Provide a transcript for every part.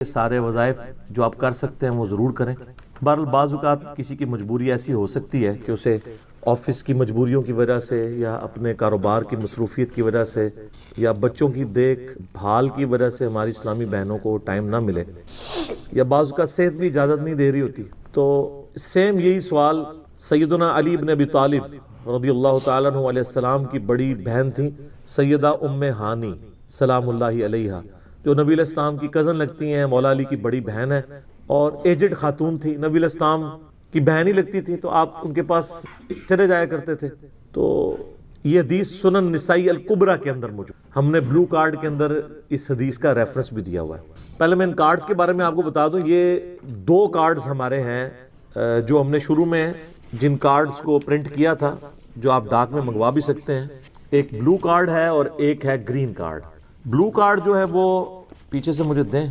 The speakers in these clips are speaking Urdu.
سارے وظائف جو آپ کر سکتے ہیں وہ ضرور کریں۔ بہرحال بعض اوقات کسی کی مجبوری ایسی ہو سکتی ہے کہ اسے آفس کی مجبوریوں کی وجہ سے یا اپنے کاروبار کی مصروفیت کی وجہ سے یا بچوں کی دیکھ بھال کی وجہ سے ہماری اسلامی بہنوں کو ٹائم نہ ملے، یا بعض اوقات صحت بھی اجازت نہیں دے رہی ہوتی، تو سیم یہی سوال سیدنا علی بن ابی طالب رضی اللہ تعالیٰ عنہ علیہ السلام کی بڑی بہن تھی سیدہ ام ہانی سلام اللہ علیہا، جو نبی علیہ السلام کی کزن لگتی ہیں، مولا علی کی بڑی بہن ہے اور ایجڈ خاتون تھی، نبی علیہ السلام کی بہن ہی لگتی تھی، تو آپ ان کے پاس چلے جایا کرتے تھے۔ تو یہ حدیث سنن نسائی الکبریٰ کے اندر موجود، ہم نے بلو کارڈ کے اندر اس حدیث کا ریفرنس بھی دیا ہوا ہے۔ پہلے میں ان کارڈز کے بارے میں آپ کو بتا دوں، یہ دو کارڈز ہمارے ہیں جو ہم نے شروع میں جن کارڈز کو پرنٹ کیا تھا، جو آپ ڈاک میں منگوا بھی سکتے ہیں۔ ایک بلو کارڈ ہے اور ایک ہے گرین کارڈ۔ بلو کارڈ جو ہے وہ پیچھے سے مجھے دیں،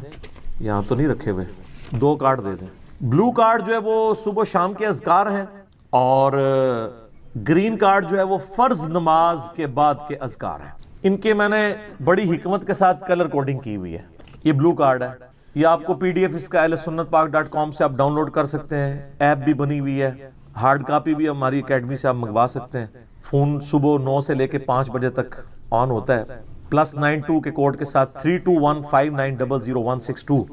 یہاں تو نہیں رکھے ہوئے، دو کارڈ دے دیں۔ بلو کارڈ جو ہے وہ صبح و شام کے اذکار ہیں، اور گرین کارڈ جو ہے وہ فرض نماز کے بعد کے اذکار ہیں۔ ان کے میں نے بڑی حکمت کے ساتھ کلر کوڈنگ کی ہوئی ہے۔ یہ بلو کارڈ ہے، یہ آپ کو پی ڈی ایف اس کا ahlsunnatpak.com سے آپ ڈاؤن لوڈ کر سکتے ہیں، ایپ بھی بنی ہوئی ہے، ہارڈ کاپی بھی ہماری اکیڈمی سے آپ منگوا سکتے ہیں۔ فون صبح 9 سے لے کے 5 بجے تک آن ہوتا ہے، +92 کے کوڈ کے ساتھ 3215900162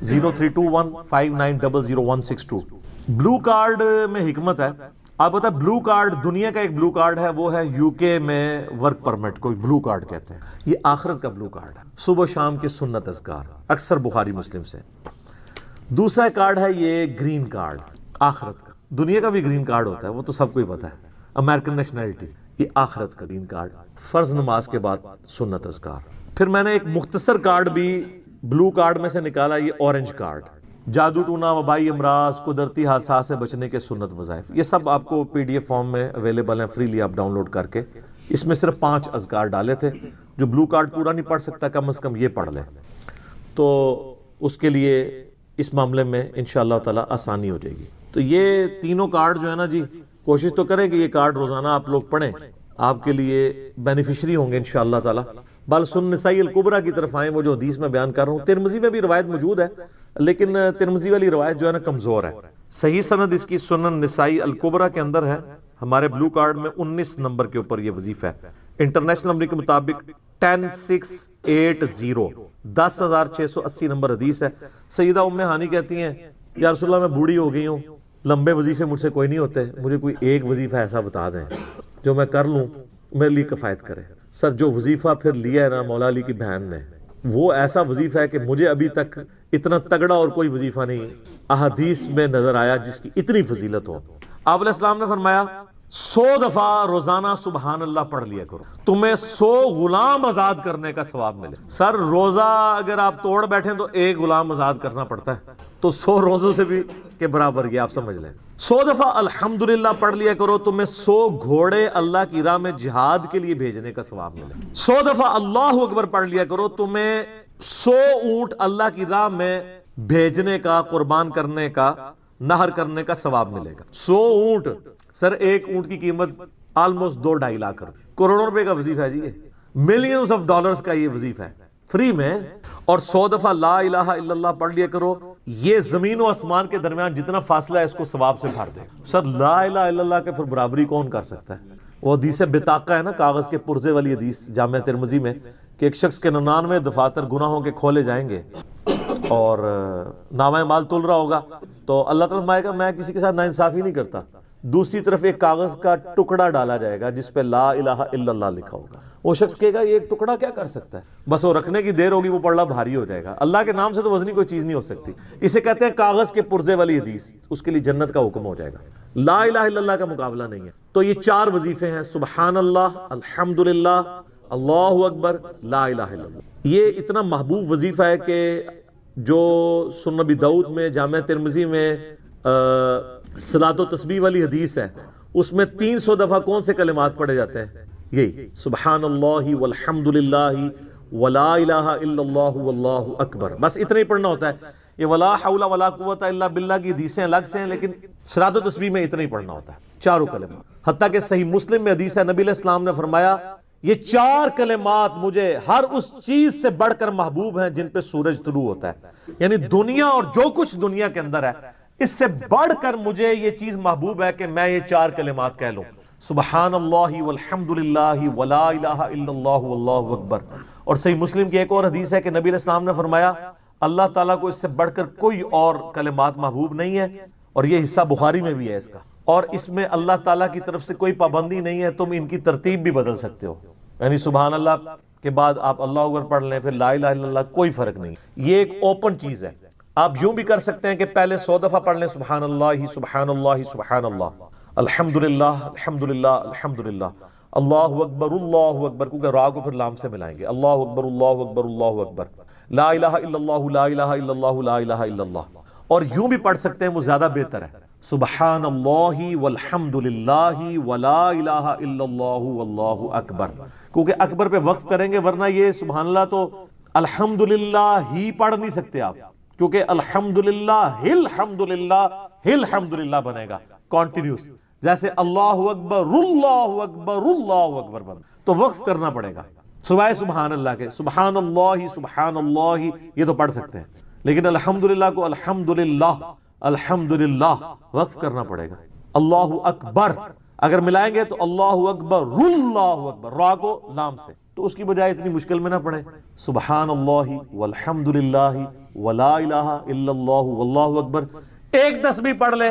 032159000162۔ بلو کارڈ میں حکمت ہے، آپ بتا بلو کارڈ دنیا کا ایک بلو کارڈ ہے، وہ ہے یو کے میں ورک پرمٹ کو بلو کارڈ کہتے ہیں۔ یہ آخرت کا بلو کارڈ ہے، صبح و شام کے سنت اذکار، اکثر بخاری مسلم سے۔ دوسرا کارڈ ہے یہ گرین کارڈ، آخرت کا۔ دنیا کا بھی گرین کارڈ ہوتا ہے، وہ تو سب کو ہی پتا ہے، امریکن نیشنلٹی۔ یہ آخرت کا گرین کارڈ، فرض نماز کے بعد سنت اذکار۔ پھر میں نے ایک مختصر کارڈ بھی بلو کارڈ میں سے نکالا، یہ اورنج کارڈ، جادو ٹونا، وبائی امراض، قدرتی حادثات سے بچنے کے سنت وظائف۔ یہ سب آپ کو پی ڈی ایف فارم میں اویلیبل ہیں، فریلی آپ ڈاؤن لوڈ کر کے۔ اس میں صرف 5 اذکار ڈالے تھے، جو بلو کارڈ پورا نہیں پڑھ سکتا کم از کم یہ پڑھ لے، تو اس کے لیے اس معاملے میں انشاءاللہ تعالی آسانی ہو جائے گی۔ تو یہ تینوں کارڈ جو ہے نا جی، کوشش تو کریں کہ یہ کارڈ روزانہ آپ لوگ پڑھیں، آپ کے لیے بینیفیشری ہوں گے انشاءاللہ تعالی۔ بل سنن نسائی الکبریٰ کی طرف آئیں، وہ جو حدیث میں بیان کر رہا ہوں۔ ترمذی میں بھی روایت موجود ہے، لیکن ترمذی والی روایت جو ہے نا کمزور ہے۔ صحیح سند اس کی سنن نسائی الکبریٰ کے اندر ہے، ہمارے بلو کارڈ میں 19 نمبر کے اوپر یہ وظیفہ ہے۔ انٹرنیشنل نمبر کے مطابق 10680 10680 نمبر حدیث ہے۔ سیدہ ام ہانی کہتی ہیں، یا رسول اللہ میں بوڑھی ہو گئی ہوں، لمبے وظیفے مجھ سے کوئی نہیں ہوتے، مجھے کوئی ایک وظیفہ ایسا بتا دیں جو میں کر لوں، میرے لیے کفایت کرے۔ سر جو وظیفہ پھر لیا ہے نا مولا علی کی بہن نے، وہ ایسا وظیفہ ہے کہ مجھے ابھی تک اتنا تگڑا اور کوئی وظیفہ نہیں احادیث میں نظر آیا جس کی اتنی فضیلت ہو۔ آپ علیہ السلام نے فرمایا 100 دفعہ روزانہ سبحان اللہ پڑھ لیا کرو، تمہیں 100 غلام آزاد کرنے کا ثواب ملے۔ سر روزہ اگر آپ توڑ بیٹھیں تو ایک غلام آزاد کرنا پڑتا ہے، تو 100 روزوں سے بھی کے برابر یہ آپ سمجھ لیں۔ 100 دفعہ الحمدللہ پڑھ لیا کرو، تمہیں 100 گھوڑے اللہ کی راہ میں جہاد کے لیے بھیجنے کا ثواب ملے۔ 100 دفعہ اللہ اکبر پڑھ لیا کرو، تمہیں 100 اونٹ اللہ کی راہ میں بھیجنے کا، قربان کرنے کا، نہر کرنے کا ثواب ملے گا۔ 100 اونٹ، سر ایک اونٹ کی قیمت آلموسٹ 2-2.5 لاکھ روپے، کروڑوں روپے کا وظیفہ ہے جی، یہ ملینز آف ڈالرز کا یہ وظیفہ ہے فری میں۔ اور 100 دفعہ لا الہ الا اللہ پڑھ لیا کرو، یہ زمین و آسمان کے درمیان جتنا فاصلہ ہے اس کو ثواب سے بھر دے۔ سر لا الہ الا اللہ کے پھر برابری کون کر سکتا ہے؟ وہ حدیث بطاقہ ہے نا، کاغذ کے پرزے والی حدیث جامع ترمذی میں، کہ ایک شخص کے 99 دفاتر گناہوں کے کھولے جائیں گے اور نامہ مال تل رہا ہوگا، تو اللہ تعالیٰ فرمائے گا میں کسی کے ساتھ ناانصافی نہیں کرتا۔ دوسری طرف ایک کاغذ کا ٹکڑا ڈالا جائے گا جس پہ لا الہ الا اللہ لکھا ہوگا۔ وہ شخص کہے گا یہ ایک ٹکڑا کیا کر سکتا ہے، بس وہ رکھنے کی دیر ہوگی، وہ پڑھنا بھاری ہو جائے گا۔ اللہ کے نام سے تو وزنی کوئی چیز نہیں ہو سکتی، اسے کہتے ہیں کاغذ کے پرزے والی حدیث، اس کے لیے جنت کا حکم ہو جائے گا۔ لا الہ الا اللہ کا مقابلہ نہیں ہے۔ تو یہ 4 وظیفے ہیں، سبحان اللہ، الحمدللہ، اللہ اکبر، لا الہ الا اللہ۔ یہ اتنا محبوب وظیفہ ہے کہ جو سنن ابی داؤد میں، جامع ترمذی میں صلاۃ و تسبیح والی حدیث ہے، اس میں 300 دفعہ کون سے کلمات پڑھے جاتے ہیں؟ یہی سبحان اللہ والحمد للہ ولا الہ الا اللہ واللہ اکبر، بس اتنا ہی پڑھنا ہوتا ہے۔ یہ ولا حول ولا قوت الا باللہ کی حدیثیں الگ سے ہیں، لیکن صلاۃ و تسبیح میں اتنا ہی پڑھنا ہوتا ہے، چاروں کلمات۔ حتیٰ کہ صحیح مسلم میں حدیث ہے، نبی علیہ السلام نے فرمایا یہ چار کلمات مجھے ہر اس چیز سے بڑھ کر محبوب ہیں جن پہ سورج طلوع ہوتا ہے. یعنی دنیا اور جو کچھ دنیا کے اندر ہے اس سے بڑھ کر مجھے یہ چیز محبوب ہے کہ میں یہ چار کلمات کہہ لوں. سبحان اللہ والحمد للہ ولا الہ الا اللہ واللہ اکبر. اور صحیح مسلم کی ایک اور حدیث ہے کہ نبی علیہ السلام نے فرمایا اللہ تعالیٰ کو اس سے بڑھ کر کوئی اور کلمات محبوب نہیں ہے. اور یہ حصہ بخاری میں بھی ہے اس کا. اور اس میں اللہ تعالیٰ کی طرف سے کوئی پابندی نہیں ہے, تم ان کی ترتیب بھی بدل سکتے ہو. یعنی سبحان اللہ کے بعد آپ اللہ اکبر پڑھ لیں, پھر لا الہ الا اللہ, کوئی فرق نہیں. یہ ایک اوپن چیز ہے. آپ یوں بھی کر سکتے ہیں کہ پہلے 100 دفعہ پڑھ لیں سبحان اللہ سبحان اللہ سبحان اللہ, الحمدللہ الحمدللہ الحمدللہ, اللہ اکبر, کیونکہ را کو پھر لام سے ملائیں گے, اللہ اکبر اللہ اکبر اللہ اکبر, لا الہ الا اللہ لا الہ الا اللہ لا الہ الا اللہ. اور یوں بھی پڑھ سکتے ہیں, وہ زیادہ بہتر ہے, سبحان اللہ والحمدللہ ولا الہ الا اللہ واللہ اکبر, کیونکہ اکبر پہ وقف کریں گے, ورنہ یہ سبحان اللہ تو الحمدللہ ہی پڑھ نہیں سکتے آپ, کیونکہ الحمدللہ الحمدللہ بنے گا کانٹینیوس, جیسے اللہ اکبر اللہ اکبر اللہ اکبر بن, تو وقف کرنا پڑے گا سوائے سبحان اللہ کے. سبحان اللہ یہ تو پڑھ سکتے ہیں, لیکن الحمدللہ کو الحمدللہ وقف کرنا پڑے گا. اللہ اکبر اگر ملائیں گے تو اللہ اکبر اللہ اکبر, را کو لام سے, تو اس کی بجائے اتنی مشکل میں نہ پڑے. سبحان اللہ والحمدللہ ولا الہ الا اللہ واللہ اکبر, ایک تسبیح پڑھ لے,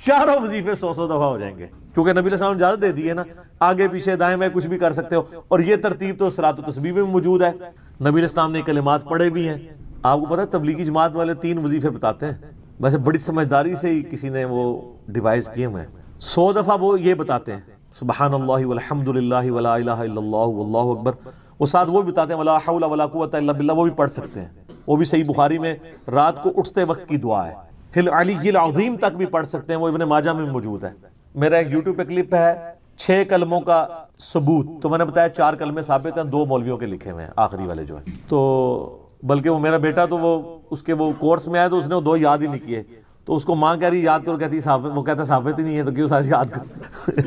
چاروں وظیفے 100 دفعہ ہو جائیں گے, کیونکہ نبی علیہ السلام نے اجازت دے دی ہے نا, آگے پیچھے دائیں میں کچھ بھی کر سکتے ہو. اور یہ ترتیب تو صلاۃ و تسبیح میں موجود ہے. نبی علیہ السلام نے کلمات پڑھے بھی ہیں. آپ کو پتہ ہے تبلیغی جماعت والے 3 وظیفے بتاتے ہیں, ویسے بڑی سمجھداری سے ہی کسی نے وہ ڈیوائز کیے ہوئے ہیں. 100 دفعہ وہ یہ بتاتے ہیں سبحان اللہ والحمدللہ ولا الہ الا اللہ واللہ اکبر, وہ ساتھ وہ بھی بتاتے ہیں ولا حول ولا قوت الا باللہ, وہ بھی پڑھ سکتے ہیں. وہ بھی صحیح بخاری میں رات کو اٹھتے وقت کی دعا ہے. ہل علی العظیم تک بھی پڑھ سکتے ہیں, وہ ابن ماجہ میں موجود ہے. میرا ایک یوٹیوب پہ کلپ ہے 6 کلموں کا ثبوت, تو میں نے بتایا 4 کلمے ثابت ہیں, 2 مولویوں کے لکھے ہوئے ہیں آخری والے جو ہیں. تو بلکہ وہ میرا بیٹا تو وہ اس کے وہ کورس میں آیا تو اس نے وہ 2 یاد ہی نہیں کیے, تو اس کو ماں کہہ رہی یاد کرو, کہتی ثابت, وہ کہتا ثابت ہی نہیں ہے تو کیوں ساتھ یاد کرو.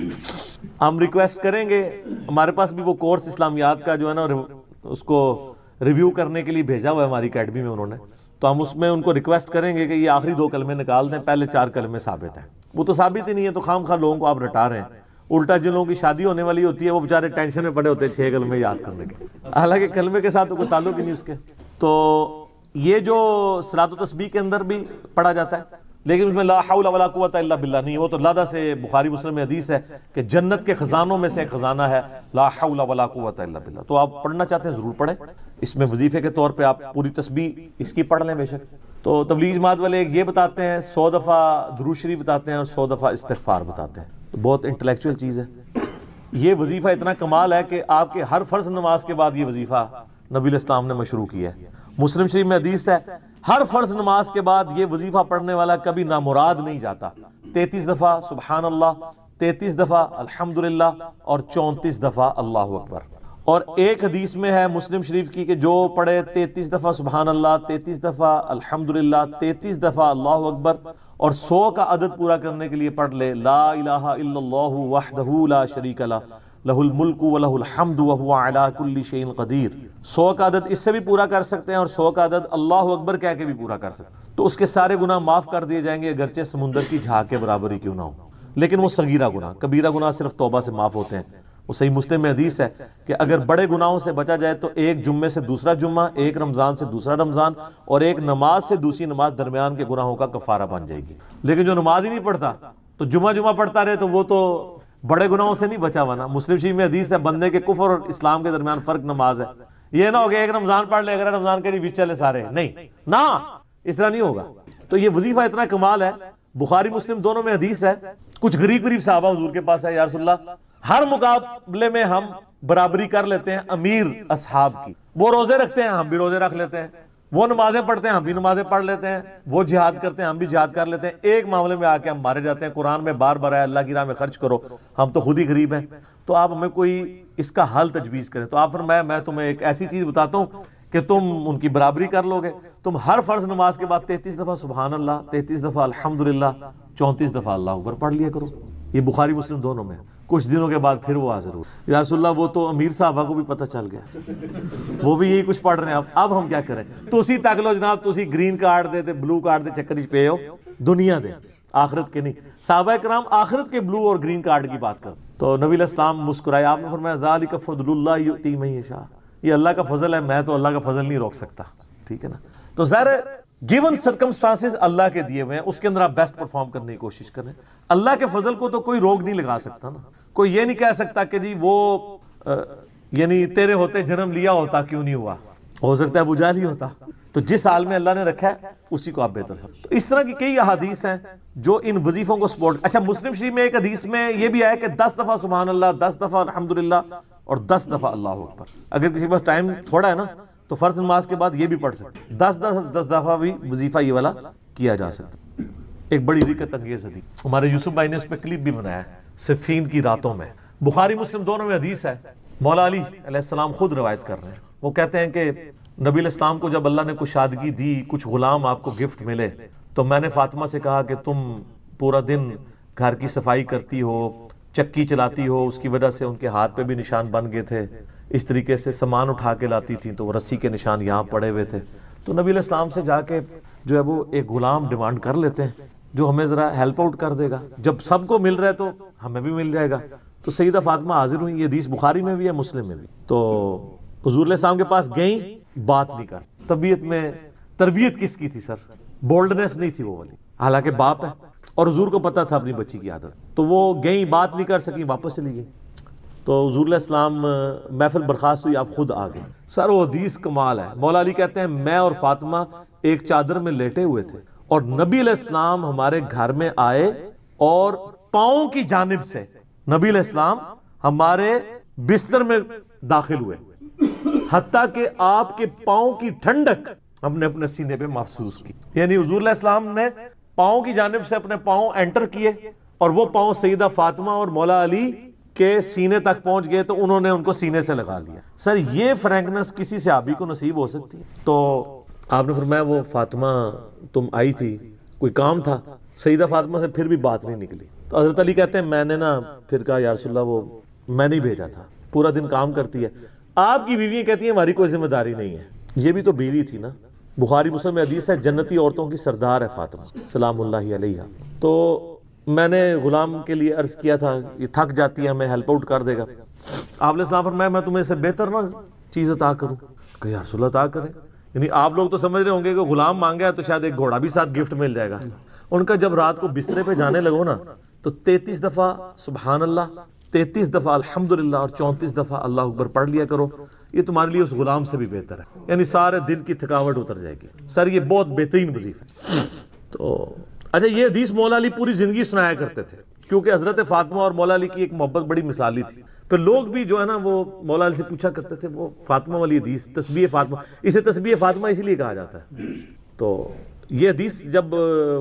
ہم ریکویسٹ کریں گے, ہمارے پاس بھی وہ کورس اسلامیات کا جو ہے نا اس کو ریویو کرنے کے لیے بھیجا ہوا ہے ہماری اکیڈمی میں انہوں نے, تو ہم اس میں ان کو ریکویسٹ کریں گے کہ یہ آخری 2 کلمے نکال دیں, پہلے 4 کلمے ثابت ہیں. وہ تو ثابت ہی نہیں ہے, تو خام خواہ لوگوں کو آپ رٹا رہے ہیں. الٹا جن لوگوں کی شادی ہونے والی ہوتی ہے وہ بیچارے ٹینشن میں پڑے ہوتے ہیں 6 کلمے یاد کرنے کے, حالانکہ کلمے کے ساتھ تو کوئی تعلق ہی نہیں اس کے. تو یہ جو صلاۃ و تسبیح کے اندر بھی پڑھا جاتا ہے, لیکن اس میں لا حول ولا قوت الا باللہ نہیں, وہ تو لادہ سے بخاری مسلم میں حدیث ہے کہ جنت کے خزانوں میں سے ایک خزانہ ہے لا حول ولا قوت الا باللہ. تو آپ پڑھنا چاہتے ہیں ضرور پڑھیں, اس میں وظیفے کے طور پہ آپ پوری تسبیح اس کی پڑھ لیں بے شک. تو تبلیغ جماعت والے یہ بتاتے ہیں 100 دفعہ درود شریف بتاتے ہیں اور 100 دفعہ استغفار بتاتے ہیں. بہت انٹلیکچوئل چیز ہے. یہ وظیفہ اتنا کمال ہے کہ آپ کے ہر فرض نماز کے بعد یہ وظیفہ نبی علیہ السلام نے مشروع کیا ہے. مسلم شریف میں حدیث ہے ہر فرض نماز کے بعد یہ وظیفہ پڑھنے والا کبھی نامراد نہیں جاتا. 33 دفعہ سبحان اللہ, 33 دفعہ الحمدللہ اور 34 دفعہ اللہ اکبر. اور ایک حدیث میں ہے مسلم شریف کی کہ جو پڑھے 33 دفعہ سبحان اللہ, 33 دفعہ الحمدللہ, 33 دفعہ اللہ اکبر اور 100 کا عدد پورا کرنے کے لیے پڑھ لے لا الہ الا اللہ وحدہ لا شریک لہ لہ الملک ولہ الحمد وہو علی کل شیء قدیر. 100 کا عدد اس سے بھی پورا کر سکتے ہیں اور 100 کا عدد اللہ اکبر کہہ کے بھی پورا کر سکتے ہیں, تو اس کے سارے گناہ معاف کر دیے جائیں گے, اگرچہ سمندر کی جھاگ کے برابر ہی کیوں نہ ہو. لیکن وہ صغیرہ گناہ, کبیرہ گناہ صرف توبہ سے معاف ہوتے ہیں. وہ صحیح مسلم میں حدیث ہے کہ اگر بڑے گناہوں سے بچا جائے تو ایک جمعے سے دوسرا جمعہ, ایک رمضان سے دوسرا رمضان اور ایک نماز سے دوسری نماز درمیان کے گناہوں کا کفارہ بن جائے گی. لیکن جو نماز ہی نہیں پڑھتا تو جمعہ پڑھتا رہے تو وہ تو بڑے گناہوں سے نہیں بچا ہوا نا. مسلم شریف میں حدیث ہے بندے کے کفر اور اسلام کے درمیان فرق نماز ہے. یہ نہ ہوگا ایک رمضان پڑھ لے, اگر رمضان کے لیے بیچ چلے سارے, نہیں نہ, اس طرح نہیں ہوگا. تو یہ وظیفہ اتنا کمال ہے, بخاری مسلم دونوں میں حدیث ہے. کچھ غریب صحابہ حضور کے پاس ہے, یا رسول اللہ ہر مقابلے میں ہم برابری کر لیتے ہیں امیر اصحاب کی, وہ روزے رکھتے ہیں ہم بھی روزے رکھ لیتے ہیں, وہ نمازیں پڑھتے ہیں ہم بھی نمازیں پڑھ لیتے ہیں, وہ جہاد کرتے ہیں ہم بھی جہاد کر لیتے ہیں. ایک معاملے میں آ کے ہم مارے جاتے ہیں. قرآن میں بار بار ہے اللہ کی راہ میں خرچ کرو, ہم تو خود ہی غریب ہیں, تو آپ ہمیں کوئی اس کا حل تجویز کریں. تو آپ فرمایا میں تمہیں ایک ایسی چیز بتاتا ہوں کہ تم ان کی برابری کر لو گے. تم ہر فرض نماز کے بعد 33 دفعہ سبحان اللہ, 33 دفعہ الحمدللہ, 34 دفعہ اللہ اکبر پڑھ لیا کرو. یہ بخاری مسلم دونوں میں. کچھ دنوں کے بعد پھر وہ حاضر ہوئے. یا رسول اللہ وہ تو امیر صحابہ کو بھی پتہ چل گیا, وہ بھی یہی کچھ پڑھ رہے ہیں. اب ہم کیا کریں؟ تو اسی تک لو جناب, تو اسی گرین کارڈ دے بلو کارڈ دے چکر پہ ہو, دنیا دے آخرت کے نہیں. صحابہ کرام آخرت کے بلو اور گرین کارڈ کی بات کرتے. تو نبی علیہ السلام مسکرائے, آپ نے فرمایا ذالک فضل اللہ یؤتی من یشاء, یہ اللہ کا فضل ہے, میں تو اللہ کا فضل نہیں روک سکتا. ٹھیک ہے نا. تو ظاہر ہے گیون سرکمسٹانسز اللہ کے دیے ہوئے ہیں, اس کے اندر آپ بیسٹ پرفارم کرنے کی کوشش کریں. اللہ کے فضل کو تو کوئی روک نہیں لگا سکتا نا. کوئی یہ نہیں کہہ سکتا کہ جی وہ یعنی تیرے ہوتے جنم لیا ہوتا کیوں نہیں ہوا, ہو سکتا ہے ابو جہل ہی ہوتا. تو جس حال میں اللہ نے رکھا ہے اسی کو آپ بہتر سمجھیں. تو اس طرح کی کئی احادیث ہیں جو ان وظیفوں کو سپورٹ. اچھا, مسلم شریف میں ایک حدیث میں یہ بھی آیا کہ 10 دفعہ سبحان اللہ, 10 دفعہ الحمدللہ اور 10 دفعہ اللہ اکبر. اگر کسی کے پاس ٹائم تھوڑا ہے نا تو فرض نماز کے بعد یہ بھی پڑھ سکتے. 10 دفعہ بھی وظیفہ یہ والا کیا جا سکتا. ایک بڑی دقت انگیز حدیث, ہمارے یوسف بھائی نے اس پہ کلپ بھی بنایا ہے, صفین کی راتوں میں. بخاری مسلم دونوں میں حدیث ہے. مولا علی علیہ السلام خود روایت کر رہے ہیں. وہ کہتے ہیں کہ نبی علیہ السلام کو جب اللہ نے کشادگی دی, کچھ غلام آپ کو گفٹ ملے, تو میں نے فاطمہ سے کہا کہ تم پورا دن گھر کی صفائی کرتی ہو, چکی چلاتی ہو, اس کی وجہ سے ان کے ہاتھ پہ بھی نشان بن گئے تھے. اس طریقے سے سامان اٹھا کے لاتی تھیں تو وہ رسی کے نشان یہاں پڑے ہوئے تھے. تو نبی علیہ السلام سے جا کے جو ہے وہ ایک غلام ڈیمانڈ کر لیتے ہیں جو ہمیں ذرا ہیلپ آؤٹ کر دے گا, جب سب کو مل رہا ہے تو ہمیں بھی مل جائے گا. تو سیدہ فاطمہ حاضر ہوئی. یہ حدیث بخاری میں بھی ہے, مسلم میں بھی. تو حضور علیہ السلام کے پاس گئیں, بات نہیں کر. طبیعت میں تربیت کس کی تھی سر؟ بولڈنس نہیں تھی وہ والی, حالانکہ باپ ہے اور حضور کو پتا تھا اپنی بچی کی عادت. تو وہ گئیں, بات نہیں کر سکی, واپس چلی گئی. تو حضور علیہ السلام محفل برخاست ہوئی, آپ خود آ گئے. سر وہ حدیث کمال ہے. مولا علی کہتے ہیں میں اور فاطمہ ایک چادر میں لیٹے ہوئے تھے اور نبی علیہ السلام ہمارے گھر میں آئے اور پاؤں کی جانب سے نبی علیہ السلام ہمارے بستر میں داخل ہوئے, حتیٰ کہ آپ کے پاؤں کی ٹھنڈک ہم نے اپنے سینے پہ محسوس کی. یعنی حضور علیہ السلام نے پاؤں کی جانب سے اپنے پاؤں انٹر کیے اور وہ پاؤں سیدہ فاطمہ اور مولا علی کے سینے تک پہنچ گئے, تو انہوں نے ان کو سینے سے لگا لیا. سر یہ فرینکنس کسی صحابی کو نصیب ہو سکتی ہے؟ تو آپ نے فرمایا وہ فاطمہ تم آئی تھی, کوئی کام تھا؟ سیدہ فاطمہ سے پھر بھی بات نہیں نکلی. تو حضرت علی کہتے ہیں میں نے نا پھر کہا یا رسول اللہ وہ میں نہیں بھیجا تھا, پورا دن کام کرتی ہے. آپ کی بیویاں کہتی ہیں ہماری کوئی ذمہ داری نہیں ہے. یہ بھی تو بیوی تھی نا. بخاری مسلم میں حدیث ہے جنتی عورتوں کی سردار ہے فاطمہ سلام اللہ علیہا. تو میں نے غلام کے لیے عرض کیا تھا یہ تھک جاتی ہے, ہمیں ہیلپ آؤٹ کر دے گا. آپ علیہ السلام فرمایا میں تمہیں سے بہتر نہ چیز عطا کروں. کہ یا رسول اللہ عطا کریں. یعنی آپ لوگ تو سمجھ رہے ہوں گے کہ غلام مانگا ہے تو شاید ایک گھوڑا بھی ساتھ گفٹ مل جائے گا. ان کا جب رات کو بسترے پہ جانے لگو نا تو 33 دفعہ سبحان اللہ, 33 دفعہ الحمدللہ اور 34 دفعہ اللہ اکبر پڑھ لیا کرو. یہ تمہارے لیے اس غلام سے بھی بہتر ہے. یعنی سارے دن کی تھکاوٹ اتر جائے گی. سر یہ بہت بہترین وظیفہ ہے. تو اچھا, یہ حدیث مولا علی پوری زندگی سنایا کرتے تھے کیونکہ حضرت فاطمہ اور مولا علی کی ایک محبت بڑی مثالی تھی. پھر لوگ بھی جو ہے نا وہ مولا علی سے پوچھا کرتے تھے وہ فاطمہ والی حدیث, تسبیح فاطمہ, اسے تسبیح فاطمہ اسی لیے کہا جاتا ہے. تو یہ حدیث جب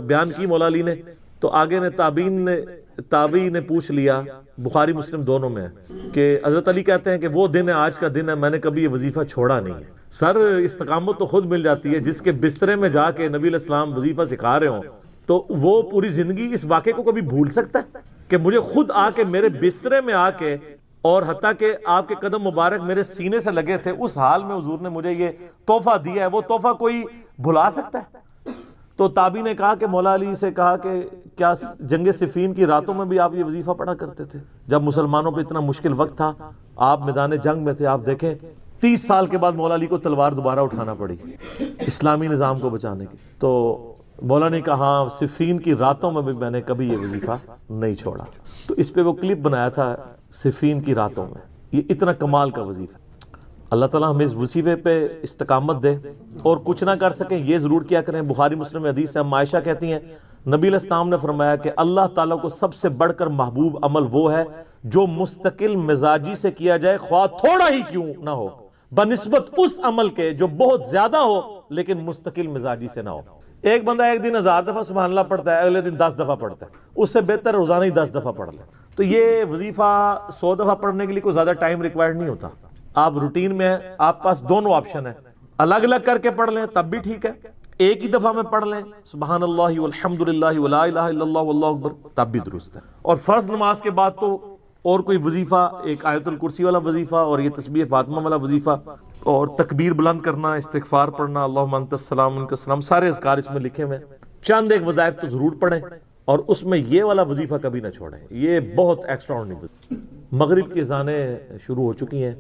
بیان کی مولا علی نے تو آگے نے تابعی نے پوچھ لیا, بخاری مسلم دونوں میں ہے, کہ حضرت علی کہتے ہیں کہ وہ دن ہے, آج کا دن ہے, میں نے کبھی یہ وظیفہ چھوڑا نہیں ہے. سر استقامت تو خود مل جاتی ہے. جس کے بسترے میں جا کے نبی علیہ السلام وظیفہ سکھا رہے ہوں تو وہ پوری زندگی اس واقعے کو کبھی بھول سکتا ہے کہ مجھے خود آ کے میرے بسترے میں آ کے, اور حتیٰ کہ آپ کے قدم مبارک میرے سینے سے لگے تھے, اس حال میں حضور نے مجھے یہ تحفہ دیا ہے, وہ تحفہ کوئی بھلا سکتا ہے؟ تو تابعی نے کہا کہ مولا علی سے کہا کہ کیا جنگ صفین کی راتوں میں بھی آپ یہ وظیفہ پڑھا کرتے تھے جب مسلمانوں پہ اتنا مشکل وقت تھا, آپ میدان جنگ میں تھے. آپ دیکھیں 30 سال کے بعد مولا علی کو تلوار دوبارہ اٹھانا پڑی اسلامی نظام کو بچانے کی. تو مولا نے کہا ہاں صفین کی راتوں میں بھی میں نے کبھی یہ وظیفہ نہیں چھوڑا. تو اس پہ وہ کلپ بنایا تھا صفین کی راتوں میں. یہ اتنا کمال کا وظیفہ. اللہ تعالیٰ ہمیں اس وظیفے پہ استقامت دے, اور کچھ نہ کر سکیں یہ ضرور کیا کریں. بخاری مسلم میں حدیث ہے, عائشہ کہتی ہیں نبی علیہ السلام نے فرمایا کہ اللہ تعالیٰ کو سب سے بڑھ کر محبوب عمل وہ ہے جو مستقل مزاجی سے کیا جائے, خواہ تھوڑا ہی کیوں نہ ہو, بنسبت اس عمل کے جو بہت زیادہ ہو لیکن مستقل مزاجی سے نہ ہو. ایک بندہ ایک دن 1000 دفعہ سبحان اللہ پڑھتا ہے, اگلے دن 10 دفعہ پڑھتا ہے, اس سے بہتر روزانہ ہی 10 دفعہ پڑھ لیں. تو یہ وظیفہ 100 دفعہ پڑھنے کے لیے کوئی زیادہ ٹائم ریکوائرڈ نہیں ہوتا. آپ روٹین میں ہیں, آپ پاس دونوں آپشن ہیں, الگ الگ کر کے پڑھ لیں تب بھی ٹھیک ہے, ایک ہی دفعہ میں پڑھ لیں سبحان اللہ والحمدللہ ولا الہ الا اللہ واللہ اکبر تب بھی درست ہے. اور فرض نماز کے بعد تو اور کوئی وظیفہ، ایک آیت الکرسی والا وظیفہ اور یہ تسبیح فاطمہ والا وظیفہ اور تکبیر بلند کرنا، استغفار پڑھنا، اللہم انت السلام منک السلام، سارے اذکار اس میں لکھے ہوئے. چند ایک وظائف تو ضرور پڑھیں اور اس میں یہ والا وظیفہ کبھی نہ چھوڑیں، یہ بہت ایکسٹرا آرڈنری. مغرب کی اذانیں شروع ہو چکی ہیں،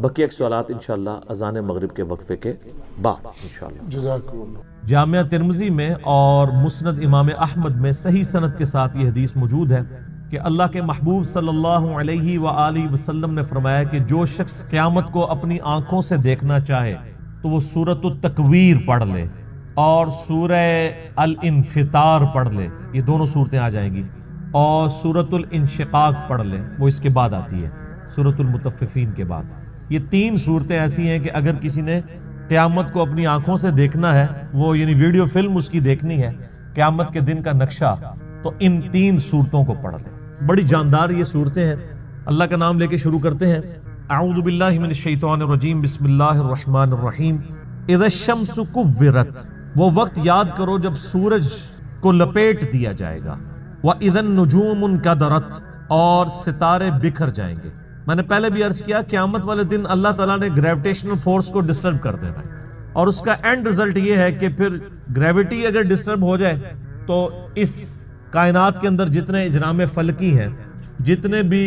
بقیہ سوالات انشاءاللہ اذان مغرب کے وقفے کے بعد انشاءاللہ. جزاکم اللہ. جامعہ ترمذی میں اور مسند امام احمد میں صحیح سند کے ساتھ یہ حدیث موجود ہے کہ اللہ کے محبوب صلی اللہ علیہ وآلہ وسلم نے فرمایا کہ جو شخص قیامت کو اپنی آنکھوں سے دیکھنا چاہے تو وہ سورۃ التکویر پڑھ لے اور سورہ الانفطار پڑھ لے، یہ دونوں صورتیں آ جائیں گی، اور سورۃ الانشقاق پڑھ لے، وہ اس کے بعد آتی ہے سورۃ المطففین کے بعد. یہ تین صورتیں ایسی ہیں کہ اگر کسی نے قیامت کو اپنی آنکھوں سے دیکھنا ہے، وہ یعنی ویڈیو فلم اس کی دیکھنی ہے قیامت کے دن کا نقشہ، تو ان تین صورتوں کو پڑھ لیں. بڑی جاندار یہ صورتیں ہیں. اللہ کا نام لے کے شروع کرتے ہیں. اعوذ باللہ من الشیطان الرجیم، بسم اللہ الرحمن الرحیم. اذا الشمس کورت، وہ وقت یاد کرو جب سورج کو لپیٹ دیا جائے گا. وَإِذَا النُّجُومُ انْكَدَرَتْ، اور ستارے بکھر جائیں گے. میں نے پہلے بھی عرض کیا قیامت والے دن اللہ تعالیٰ نے گریویٹیشنل فورس کو ڈسٹرب کر دینا ہے، اور اس کا اینڈ رزلٹ یہ ہے کہ پھر گریویٹی اگر ڈسٹرب ہو جائے تو اس کائنات کے اندر جتنے اجرام فلکی ہیں، جتنے بھی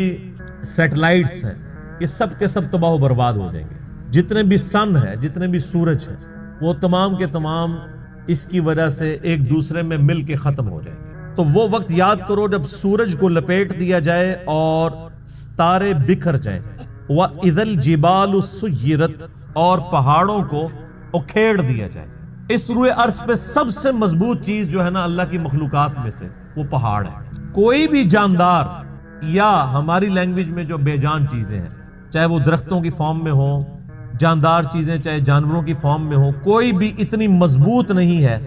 سیٹلائٹس ہیں، یہ سب کے سب تباہ و برباد ہو جائیں گے. جتنے بھی سن ہیں، جتنے بھی سورج ہیں، وہ تمام کے تمام اس کی وجہ سے ایک دوسرے میں مل کے ختم ہو جائیں گے. تو وہ وقت یاد کرو جب سورج کو لپیٹ دیا جائے اور ستارے بکھر جائیں. وَإِذَا الْجِبَالُ سُيِّرَتْ، اور پہاڑوں کو اکھیڑ دیا جائے. اس روئے ارض پہ سب سے مضبوط چیز جو ہے نا اللہ کی مخلوقات میں سے، وہ پہاڑ ہے. کوئی بھی جاندار یا ہماری لینگویج میں جو بے جان چیزیں ہیں، چاہے وہ درختوں کی فارم میں ہوں، جاندار چیزیں چاہے جانوروں کی فارم میں ہوں، کوئی بھی اتنی مضبوط نہیں ہے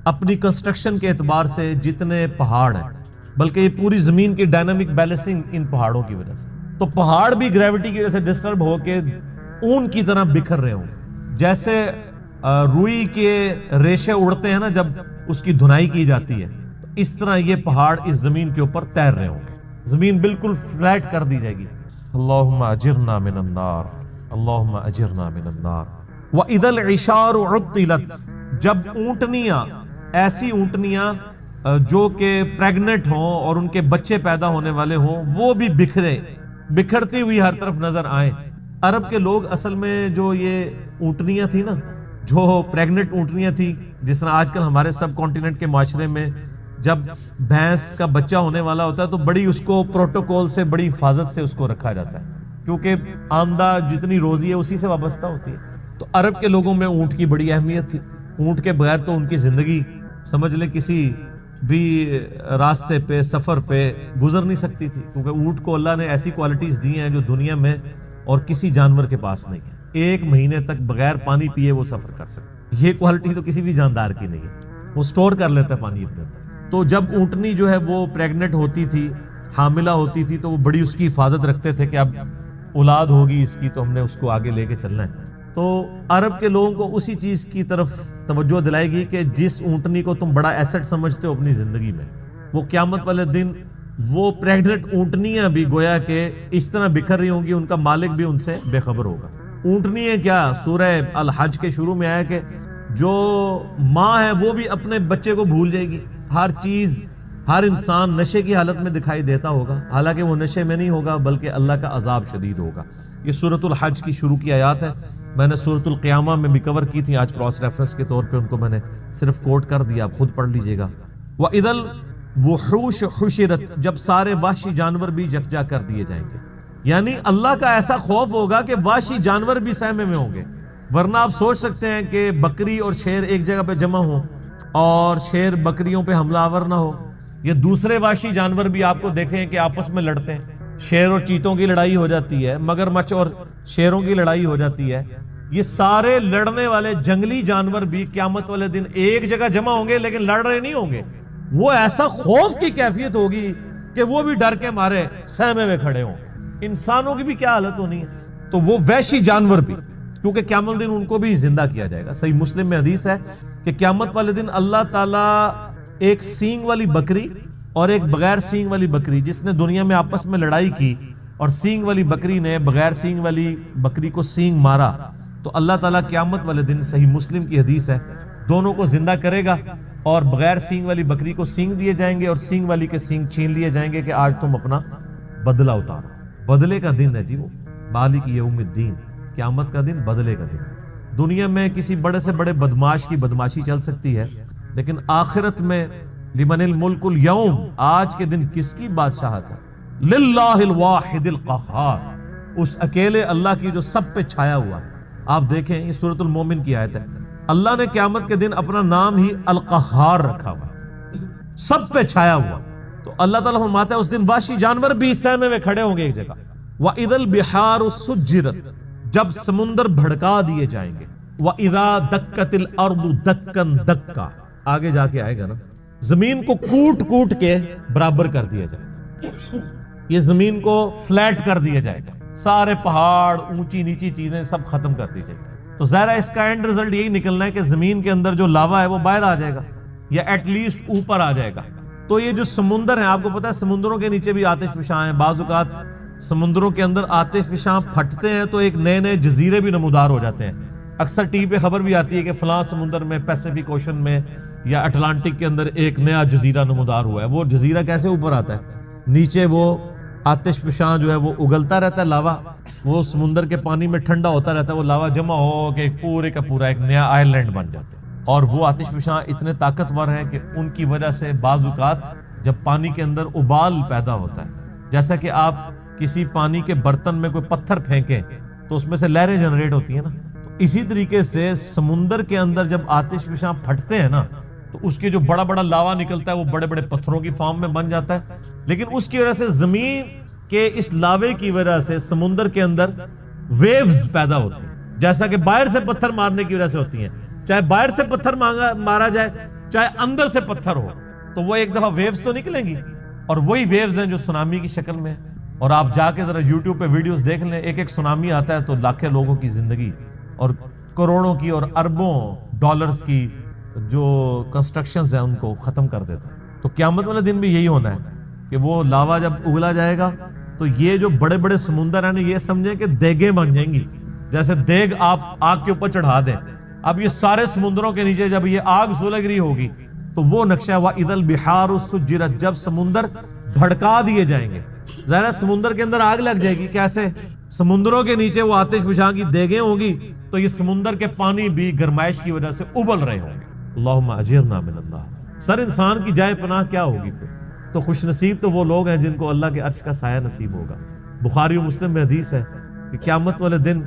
اپنی کنسٹرکشن کے اعتبار سے جتنے پہاڑ ہیں. بلکہ یہ پوری زمین کی ڈائنامک بیلنسنگ ان پہاڑوں کی وجہ سے. تو پہاڑ بھی گریوٹی کی وجہ سے ڈسٹرب ہو کے اون کی طرح بکھر رہے ہوں. جیسے روئی کے ریشے اڑتے ہیں نا جب اس کی دھنائی کی جاتی ہے، تو اس طرح یہ پہاڑ اس زمین کے اوپر تیر رہے ہوں گے. زمین بالکل فلیٹ کر دی جائے گی. اللہم اجرنا من النار، اللہم اجرنا من النار. وَإِذَا الْعِشَارُ عُطِّلَتْ، جب اونٹنیاں، ایسی اونٹنیاں جو کہ پریگننٹ ہوں اور ان کے بچے پیدا ہونے والے ہوں، وہ بھی بکھرتی ہوئی ہر طرف نظر آئیں. عرب کے لوگ اصل میں جو یہ اونٹنیاں تھی نا، جو پریگننٹ اونٹنیاں تھی، جس طرح آج کل ہمارے سب کانٹیننٹ کے معاشرے میں جب بھینس کا بچہ ہونے والا ہوتا ہے تو بڑی اس کو پروٹوکول سے، بڑی حفاظت سے اس کو رکھا جاتا ہے، کیونکہ آمدہ جتنی روزی ہے اسی سے وابستہ ہوتی ہے. تو عرب کے لوگوں میں اونٹ کی بڑی اہمیت تھی. اونٹ کے بغیر تو ان کی زندگی سمجھ لے کسی بھی راستے پہ، سفر پہ گزر نہیں سکتی تھی، کیونکہ اونٹ کو اللہ نے ایسی کوالٹیز دی ہیں جو دنیا میں اور کسی جانور کے پاس نہیں ہے. 1 مہینے تک بغیر پانی پیے وہ سفر کر سکتے. یہ کوالٹی تو کسی بھی جاندار کی نہیں ہے، وہ سٹور کر لیتا ہے پانی اپنے اندر. تو جب اونٹنی جو ہے وہ پریگننٹ ہوتی تھی، حاملہ ہوتی تھی، تو وہ بڑی اس کی حفاظت رکھتے تھے کہ اب اولاد ہوگی اس کی تو ہم نے اس کو آگے لے کے چلنا ہے. تو عرب کے لوگوں کو اسی چیز کی طرف توجہ دلائے گی کہ جس اونٹنی کو تم بڑا ایسٹ سمجھتے ہو اپنی زندگی میں، وہ قیامت والے دن وہ پریگننٹ اونٹنیاں بھی گویا کہ اس طرح بکھر رہی ہوں گی، ان کا مالک بھی ان سے بے خبر ہوگا. اونٹنی ہے کیا، سورہ الحج کے شروع میں آیا کہ جو ماں ہے وہ بھی اپنے بچے کو بھول جائے گی. ہر چیز، ہر انسان نشے کی حالت میں دکھائی دیتا ہوگا، حالانکہ وہ نشے میں نہیں ہوگا بلکہ اللہ کا عذاب شدید ہوگا. یہ سورۃ الحج کی شروع کی آیات ہے. میں نے سورۃ القیامہ میں بھی کور کی تھی، آج کراس ریفرنس کے طور پہ ان کو میں نے صرف کوٹ کر دیا، آپ خود پڑھ لیجئے گا. وَإِذَا الْوُحُوشُ حُشِرَتْ، جب سارے وحشی جانور بھی یکجا کر دیے جائیں گے. یعنی اللہ کا ایسا خوف ہوگا کہ وحشی جانور بھی سہمے میں ہوں گے. ورنہ آپ سوچ سکتے ہیں کہ بکری اور شیر ایک جگہ پہ جمع ہوں اور شیر بکریوں پہ حملہ آور نہ ہو. یہ دوسرے وحشی جانور بھی آپ کو دیکھیں کہ آپس میں لڑتے ہیں. شیر اور چیتوں کی لڑائی ہو جاتی ہے، مگرمچھ اور شیروں کی لڑائی ہو جاتی ہے. یہ سارے لڑنے والے جنگلی جانور بھی قیامت والے دن ایک جگہ جمع ہوں گے، لیکن لڑ رہے نہیں ہوں گے. وہ ایسا خوف کی کیفیت ہوگی کہ وہ بھی ڈر کے مارے سہمے میں کھڑے ہوں. انسانوں کی بھی کیا حالت ہونی ہے، تو وہ وحشی جانور بھی، کیونکہ قیامت الدین ان کو بھی زندہ کیا جائے گا. صحیح مسلم میں حدیث ہے کہ قیامت والے دن اللہ تعالیٰ ایک سینگ والی بکری اور ایک بغیر سینگ والی بکری، جس نے دنیا میں آپس میں لڑائی کی اور سینگ والی بکری نے بغیر سینگ والی بکری کو سینگ مارا، تو اللہ تعالیٰ قیامت والے دن، صحیح مسلم کی حدیث ہے، دونوں کو زندہ کرے گا اور بغیر سینگ والی بکری کو سینگ دیے جائیں گے اور سینگ والی کے سینگ چھین لیے جائیں گے کہ آج تم اپنا بدلہ اتارو۔ بدلے کا دن ہے جی، وہ مالک یوم الدین، قیامت کا دن، بدلے کا دن۔ دنیا میں کسی بڑے سے بڑے بدماش کی بدماشی چل سکتی ہے، لیکن آخرت میں لمن الملک اليوم، آج کے دن کس کی بادشاہت ہے؟ للہ الواحد القہار، اس اکیلے اللہ کی جو سب پہ چھایا ہوا ہے۔ آپ دیکھیں یہ سورۃ المومن کی آیت ہے، اللہ نے قیامت کے دن اپنا نام ہی القہار رکھا ہوا ہے، سب پہ چھایا ہوا۔ تو اللہ تعالیٰ فرماتا ہے اس دن وحشی جانور بھی سہمے ہوئے کھڑے ہوں گے ایک جگہ۔ وَإِذَا الْبِحَارُ سُجِّرَتْ، جب سمندر بھڑکا دیے جائیں گے۔ وَإِذَا دَكَّتِ الْأَرْضُ دَكًّا دَكًّا، آگے جا کے آئے گا نا، زمین کو کوٹ کوٹ کے برابر کر دیا جائے گا، یہ زمین کو فلیٹ کر دیا جائے گا، سارے پہاڑ، اونچی نیچی چیزیں سب ختم کر دی جائیں گی۔ تو ظاہر ہے اس کا اینڈ رزلٹ یہی نکلنا ہے کہ زمین کے اندر جو لاوا ہے وہ باہر آ جائے گا یا ایٹ لیسٹ اوپر آ جائے گا۔ تو یہ جو سمندر ہیں، آپ کو پتا ہے سمندروں کے نیچے بھی آتش فشاں ہیں، بعض اوقات سمندروں کے اندر آتش فشاں پھٹتے ہیں تو ایک نئے نئے جزیرے بھی نمودار ہو جاتے ہیں۔ اکثر ٹی وی پہ خبر بھی آتی ہے کہ فلاں سمندر میں، پیسیفک اوشن میں یا اٹلانٹک کے اندر ایک نیا جزیرہ نمودار ہوا ہے۔ وہ جزیرہ کیسے اوپر آتا ہے؟ نیچے وہ آتش فشاں جو ہے وہ اگلتا رہتا ہے، لاوا، وہ سمندر کے پانی میں ٹھنڈا ہوتا رہتا ہے، وہ لاوا جمع ہو کے ایک پورے کا پورا ایک نیا آئر لینڈ بن جاتا ہے۔ اور وہ آتش فشاں اتنے طاقتور ہیں کہ ان کی وجہ سے بعض اوقات جب پانی کے اندر ابال پیدا ہوتا ہے، جیسا کہ آپ کسی پانی کے برتن میں کوئی پتھر پھینکیں تو اس میں سے لہریں جنریٹ ہوتی ہیں نا، تو اسی طریقے سے سمندر کے اندر جب آتش فشاں پھٹتے ہیں نا تو اس کے جو بڑا بڑا لاوا نکلتا ہے وہ بڑے بڑے پتھروں کی فارم میں بن جاتا ہے، لیکن اس کی وجہ سے زمین کے اس لاوے کی وجہ سے سمندر کے اندر ویوز پیدا ہوتی ہیں، جیسا کہ باہر سے پتھر مارنے کی وجہ سے ہوتی ہیں، چاہے باہر سے پتھر مارا جائے چاہے اندر سے پتھر ہو، تو وہ ایک دفعہ ویوز تو نکلیں گی، اور وہی ویوز ہیں جو سونامی کی شکل میں۔ اور آپ جا کے ذرا یوٹیوب پہ ویڈیوز دیکھ لیں، ایک ایک سونامی آتا ہے تو لاکھوں لوگوں کی زندگی اور کروڑوں کی اور اربوں ڈالرز کی جو کنسٹرکشنز ہیں ان کو ختم کر دیتا ہے۔ تو قیامت والے دن بھی یہی ہونا ہے کہ وہ لاوا جب اگلا جائے گا تو یہ جو بڑے بڑے سمندر ہیں یہ سمجھیں کہ دیگیں بن جائیں گی، جیسے دیگ آپ آگ کے اوپر چڑھا دیں۔ اب یہ سارے سمندروں کے نیچے جب یہ آگ سلگ رہی ہوگی تو وہ نقشہ وَإِذَا الْبِحَارُ سُجِّرَتْ، جب سمندر بھڑکا دیے جائیں گے۔ ظاہر سمندر کے اندر آگ لگ جائے گی، کیسے؟ سمندروں کے نیچے وہ آتش فشاں کی دیگیں ہوں گی تو یہ سمندر کے پانی بھی گرمائش کی وجہ سے ابل رہے ہوں گے۔ اللہم اجرنا من اللہ۔ سر انسان کی جائے پناہ کیا ہوگی پھر؟ تو خوش نصیب تو وہ لوگ ہیں جن کو اللہ کے عرش کا سایہ نصیب ہوگا۔ بخاری و مسلم میں حدیث ہے کہ قیامت والے دن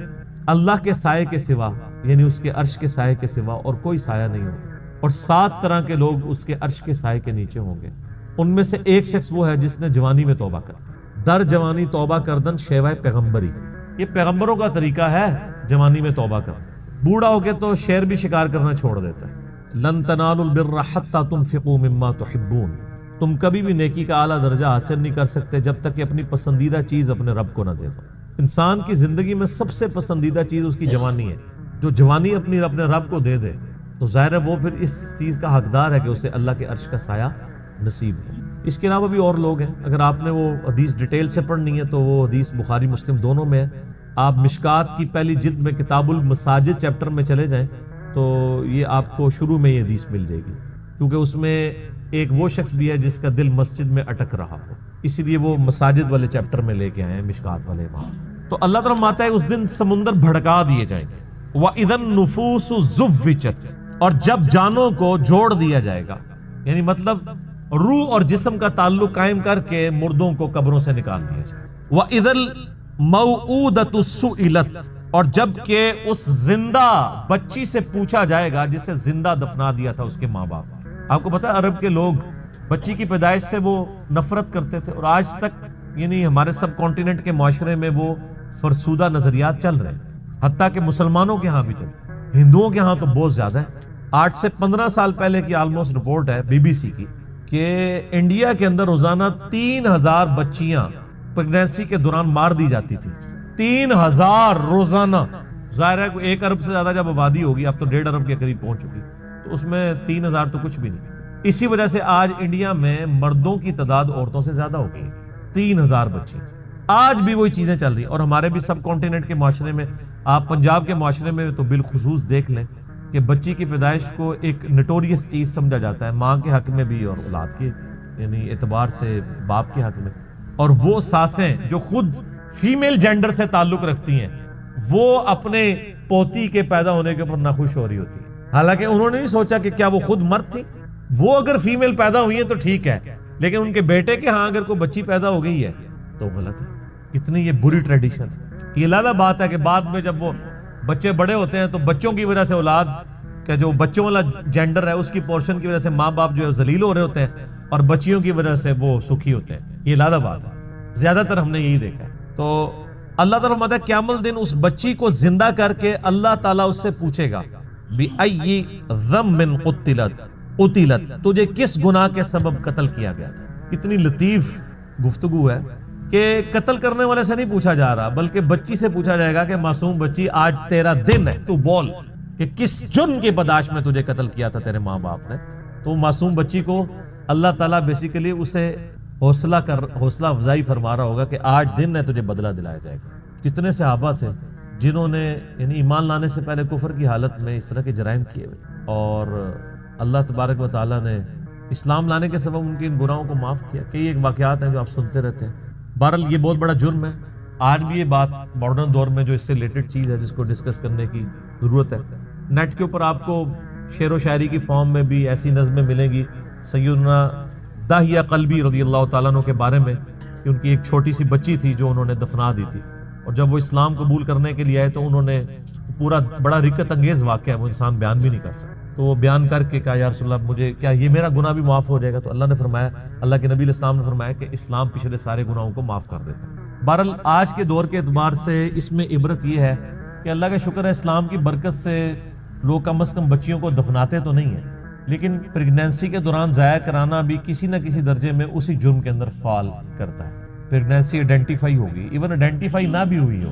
اللہ کے سائے کے سوا، یعنی اس کے عرش کے سائے کے سوا اور کوئی سایہ نہیں ہوگا، اور 7 طرح کے لوگ اس کے عرش کے سائے کے نیچے ہوں گے۔ ان میں سے ایک شخص وہ ہے جس نے جوانی میں توبہ کر، در جوانی توبہ کردن شیوائے پیغمبری، یہ پیغمبروں کا طریقہ ہے جوانی میں توبہ کر۔ بوڑھا ہو کے تو شیر بھی شکار کرنا چھوڑ دیتا ہے۔ لن تنالوا البر حتى تنفقوا مما تحبون، تم کبھی بھی نیکی کا اعلیٰ درجہ حاصل نہیں کر سکتے جب تک کہ اپنی پسندیدہ چیز اپنے رب کو نہ دے دو۔ انسان کی زندگی میں سب سے پسندیدہ چیز اس کی جوانی ہے، جو جوانی اپنے رب کو دے دے تو ظاہر ہے وہ پھر اس چیز کا حقدار ہے کہ اسے اللہ کے عرش کا سایہ نصیب ہو۔ اس کے علاوہ بھی اور لوگ ہیں، اگر آپ نے وہ حدیث ڈیٹیل سے پڑھنی ہے تو وہ حدیث بخاری مسلم دونوں میں ہے۔ آپ مشکات کی پہلی جلد میں کتاب المساجد چیپٹر میں چلے جائیں تو یہ آپ کو شروع میں یہ حدیث مل جائے گی، کیونکہ اس میں ایک وہ شخص بھی ہے جس کا دل مسجد میں اٹک رہا ہو، اسی لیے وہ مساجد والے چیپٹر میں لے کے آئے ہیں مشکات والے امام۔ تو اللہ تعالیٰ فرماتا ہے اس دن سمندر بھڑکا دیے جائیں گے۔ وَإِذَا النُّفُوسُ زُوِّجَتْ، اور جب جانوں کو جوڑ دیا جائے گا، یعنی مطلب روح اور جسم کا تعلق قائم کر کے مردوں کو قبروں سے نکال دیا جائے۔ وَإِذَا الْمَوْءُودَةُ سُئِلَتْ، اور جب کہ اس زندہ بچی سے پوچھا جائے گا جسے زندہ دفنا دیا تھا اس کے ماں باپ۔ آپ کو پتا ہے عرب کے لوگ بچی کی پیدائش سے وہ نفرت کرتے تھے، اور آج تک یعنی ہمارے سب کانٹیننٹ کے معاشرے میں وہ فرسودہ نظریات چل رہے ہیں، حتیٰ کہ مسلمانوں کے ہاں بھی چلتے ہیں، ہندوؤں کے ہاں تو بہت زیادہ ہے۔ 8 سے 15 سال پہلے کی آلموسٹ رپورٹ ہے BBC کی کہ انڈیا کے اندر روزانہ 3000 بچیاں پریگنینسی کے دوران مار دی جاتی تھی، 3000 روزانہ۔ ظاہر ہے 1 ارب سے زیادہ جب آبادی ہوگی، اب تو 1.5 ارب کے قریب پہنچ چکی، تو تو اس میں 3000 تو کچھ بھی نہیں. اسی وجہ سے آج انڈیا میں مردوں کی تعداد عورتوں سے زیادہ ہو گئی. 3000 بچے آج بھی وہی چیزیں چل رہی ہیں. اور ہمارے بھی سب کانٹیننٹ کے معاشرے میں, آپ پنجاب کے معاشرے میں تو بالخصوص دیکھ لیں کہ بچی کی پیدائش کو ایک نٹوریس چیز سمجھا جاتا ہے, ماں کے حق میں بھی اور اولاد کے یعنی اعتبار سے باپ کے حق میں. اور وہ ساسیں جو خود فیمیل جینڈر سے تعلق رکھتی ہیں وہ اپنے پوتی کے پیدا ہونے کے اوپر ناخوش ہو رہی ہوتی ہے, حالانکہ انہوں نے نہیں سوچا کہ کیا وہ خود مرد تھی. وہ اگر فیمیل پیدا ہوئی ہے تو ٹھیک ہے, لیکن ان کے بیٹے کے ہاں اگر کوئی بچی پیدا ہو گئی ہے تو غلط ہے. کتنی یہ بری ٹریڈیشن. یہ لالا بات ہے کہ بعد میں جب وہ بچے بڑے ہوتے ہیں تو بچوں کی وجہ سے اولاد کا جو بچوں والا جینڈر ہے اس کی پورشن کی وجہ سے ماں باپ جو ہے ذلیل ہو رہے ہوتے ہیں اور بچیوں کی وجہ سے وہ سکھی ہوتے ہیں. یہ لالا بات ہے, زیادہ تر ہم نے یہی دیکھا ہے. تو اللہ تعالیٰ فرماتا ہے قیامت دن اس بچی کو زندہ کر کے اللہ تعالیٰ اس سے پوچھے گا بِأَيِّ ذَنبٍ قُتِلَتْ, تجھے کس گناہ کے سبب قتل کیا گیا تھا. کتنی لطیف گفتگو ہے کہ قتل کرنے والے سے نہیں پوچھا جا رہا بلکہ بچی سے پوچھا جائے گا کہ معصوم بچی آج تیرا دن ہے, تو بول کہ کس جرم کی پاداش میں تجھے قتل کیا تھا تیرے ماں باپ نے. تو معصوم بچی کو اللہ تعالیٰ بیسیکلی اسے حوصلہ افزائی فرما رہا ہوگا کہ آج دن ہے, تجھے بدلہ دلایا جائے گا. کتنے صحابہ تھے جنہوں نے یعنی ایمان لانے سے پہلے کفر کی حالت میں اس طرح کے جرائم کیے ہوئے, اور اللہ تبارک و تعالیٰ نے اسلام لانے کے سبب ان کے ان گناہوں کو معاف کیا. کئی ایک واقعات ہیں جو آپ سنتے رہتے ہیں. بہرحال یہ بہت بڑا جرم ہے. آج بھی یہ بات ماڈرن دور میں جو اس سے ریلیٹڈ چیز ہے جس کو ڈسکس کرنے کی ضرورت ہے. نیٹ کے اوپر آپ کو شعر و شاعری کی فارم میں بھی ایسی نظمیں ملیں گی سیدنا داہیہ قلبی رضی اللہ تعالیٰ عنہ کے بارے میں کہ ان کی ایک چھوٹی سی بچی تھی جو انہوں نے دفنا دی تھی, اور جب وہ اسلام قبول کرنے کے لیے آئے تو انہوں نے پورا بڑا رکت انگیز واقعہ ہے, وہ انسان بیان بھی نہیں کر سکتا. تو وہ بیان کر کے کہا یا رسول اللہ مجھے کیا یہ میرا گناہ بھی معاف ہو جائے گا؟ تو اللہ نے فرمایا, اللہ کے نبی علیہ السلام نے فرمایا کہ اسلام پچھلے سارے گناہوں کو معاف کر دیتا ہے. بہرحال آج کے دور کے اعتبار سے اس میں عبرت یہ ہے کہ اللہ کا شکر ہے اسلام کی برکت سے لوگ کم از کم بچیوں کو دفناتے تو نہیں ہیں, لیکن پریگنینسی کے دوران ضائع کرانا بھی کسی نہ کسی درجے میں اسی جرم کے اندر فال کرتا ہے. پریگنینسی آئیڈینٹیفائی ہوگی, ایون آئیڈینٹیفائی نہ بھی ہوئی ہو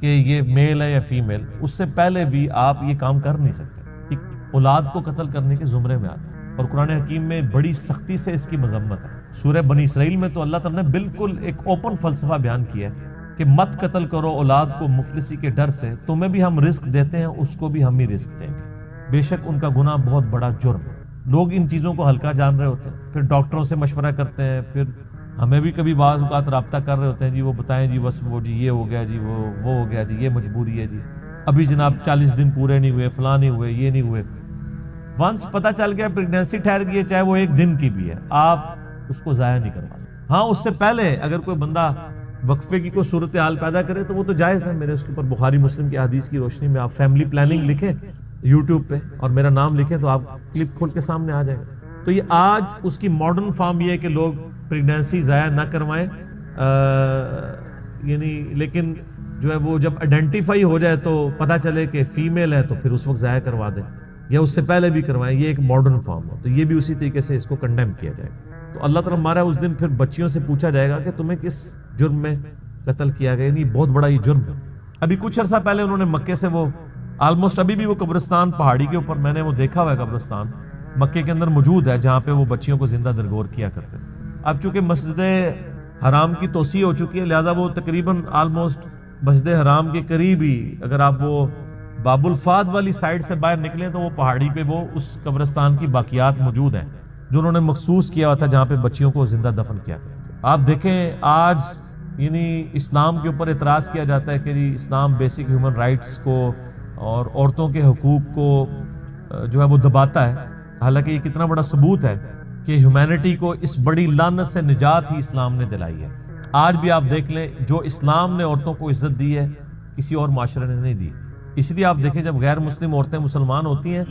کہ یہ میل ہے یا فیمیل, اس سے پہلے بھی آپ یہ کام کر نہیں سکتے. اولاد کو قتل کرنے کے زمرے میں آتا ہے, اور قرآن حکیم میں بڑی سختی سے اس کی مذمت ہے. سورہ بنی اسرائیل میں تو اللہ تعالیٰ نے بالکل ایک اوپن فلسفہ بیان کیا ہے کہ مت قتل کرو اولاد کو مفلسی کے ڈر سے, تمہیں بھی ہم رزق دیتے ہیں اس کو بھی ہم ہی رزق دیں گے, بے شک ان کا گناہ بہت بڑا جرم ہے. لوگ ان چیزوں کو ہلکا جان رہے ہوتے ہیں, پھر ڈاکٹروں سے مشورہ کرتے ہیں, پھر ہمیں بھی کبھی بعض اوقات رابطہ کر رہے ہوتے ہیں, جی وہ بتائیں جی بس وہ جی یہ ہو گیا جی وہ ہو گیا جی, یہ مجبوری ہے جی, ابھی جناب 40 دن پورے نہیں ہوئے, فلاں نہیں ہوئے, یہ نہیں ہوئے. ونس پتہ چل گیا پریگنینسی ٹھہر گئی ہے, چاہے وہ ایک دن کی بھی ہے, آپ اس کو ضائع نہیں کروا سکتے. ہاں اس سے پہلے اگر کوئی بندہ وقفے کی کوئی صورتحال پیدا کرے تو وہ تو جائز ہے. میرے اس کے اوپر بخاری مسلم کی حدیث کی روشنی میں آپ فیملی پلاننگ لکھیں یوٹیوب پہ اور میرا نام لکھیں تو آپ کلپ کھول کے سامنے آ جائے گا. تو یہ آج اس کی ماڈرن فارم یہ ہے کہ لوگ پریگنینسی ضائع نہ کروائیں, یعنی لیکن جو ہے وہ جب آئیڈینٹیفائی ہو جائے تو پتہ چلے کہ فیمیل ہے تو پھر اس وقت ضائع کروا دیں, یا اس سے پہلے بھی کروائیں. یہ ایک ماڈرن فارم ہے, تو یہ بھی اسی طریقے سے اس کو کنڈیم کیا جائے گا. تو اللہ تعالیٰ ہمارا اس دن پھر بچیوں سے پوچھا جائے گا کہ تمہیں کس جرم میں قتل کیا گیا. یعنی بہت بڑا یہ جرم ہے. ابھی کچھ عرصہ پہلے انہوں نے مکے سے وہ آلموسٹ ابھی بھی وہ قبرستان پہاڑی کے اوپر میں نے وہ دیکھا ہوا ہے, قبرستان مکے کے اندر موجود ہے جہاں پہ وہ بچیوں کو زندہ درگور کیا کرتے ہیں. اب چونکہ مسجد حرام کی توسیع ہو چکی ہے لہٰذا وہ تقریباً آلموسٹ مسجد حرام کے قریب ہی, اگر آپ وہ باب الفاد والی سائڈ سے باہر نکلیں تو وہ پہاڑی پہ وہ اس قبرستان کی باقیات موجود ہیں جو انہوں نے مخصوص کیا ہوا تھا جہاں پہ بچیوں کو زندہ دفن کیا کرتے. آپ دیکھیں آج یعنی اسلام کے اوپر اعتراض کیا جاتا ہے کہ جی اسلام بیسک ہیومن رائٹس کو اور عورتوں کے حقوق کو جو ہے وہ دباتا ہے, حالانکہ یہ کتنا بڑا ثبوت ہے کہ ہیومینٹی کو اس بڑی لعنت سے نجات ہی اسلام نے دلائی ہے. آج بھی آپ دیکھ لیں جو اسلام نے عورتوں کو عزت دی ہے کسی اور معاشرے نے نہیں دی. اس لیے آپ دیکھیں جب غیر مسلم عورتیں مسلمان ہوتی ہیں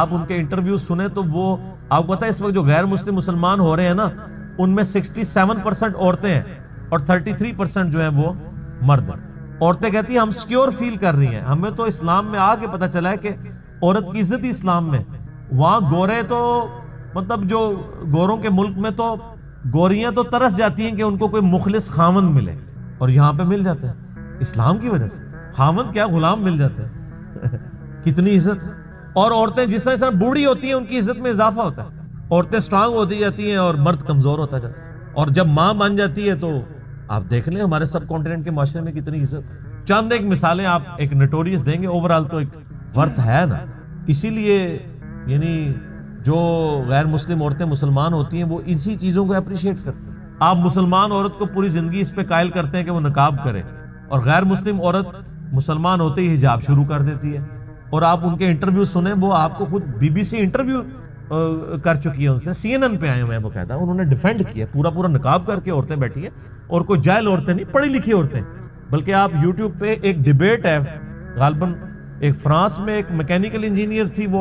آپ ان کے انٹرویو سنیں تو وہ آپ کو پتہ ہے اس وقت جو غیر مسلم مسلمان ہو رہے ہیں نا ان میں 67% عورتیں ہیں اور 33% جو ہیں وہ مرد ہیں. عورتیں کہتی ہیں ہم سیکیور فیل کر رہی ہیں, ہمیں تو اسلام میں آ کے پتہ چلا ہے کہ عورت کی عزت ہی اسلام میں. وہاں گورے تو مطلب جو گوروں کے ملک میں تو گوریاں تو ترس جاتی ہیں کہ ان کو کوئی مخلص خاوند ملے, اور یہاں پہ مل جاتا ہے اسلام کی وجہ سے. خاوند کیا غلام مل جاتے ہیں. کتنی عزت. اور عورتیں جس طرح بوڑھی ہوتی ہیں ان کی عزت میں اضافہ ہوتا ہے، عورتیں سٹرانگ ہوتی جاتی ہیں اور مرد کمزور ہوتا جاتا ہے، اور جب ماں بن جاتی ہے تو آپ دیکھ لیں ہمارے سب کانٹیننٹ کے معاشرے میں کتنی عزت ہے۔ چند ایک مثالیں آپ ایک نوٹوریس دیں گے، اوورال تو ایک ورتھ ہے نا، اسی لیے یعنی جو غیر مسلم عورتیں مسلمان ہوتی ہیں وہ اسی چیزوں کو اپریشیٹ کرتی ہیں۔ آپ مسلمان عورت کو پوری زندگی اس پہ قائل کرتے ہیں کہ وہ نقاب کرے، اور غیر مسلم عورت مسلمان ہوتے ہی حجاب شروع کر دیتی ہے، اور آپ ان کے انٹرویو سنیں، وہ آپ کو خود بی بی سی انٹرویو کر چکی ہے ان سے، سی این این پہ آئے ہوئے ہیں، وہ کہتا ہے انہوں نے ڈیفینڈ کیا پورا نقاب کر کے عورتیں بیٹھی ہیں، اور کوئی جاہل عورتیں نہیں، پڑھی لکھی عورتیں۔ بلکہ آپ یوٹیوب پہ ایک ڈیبیٹ ہے، غالباً ایک فرانس میں ایک میکینیکل انجینئر تھی، وہ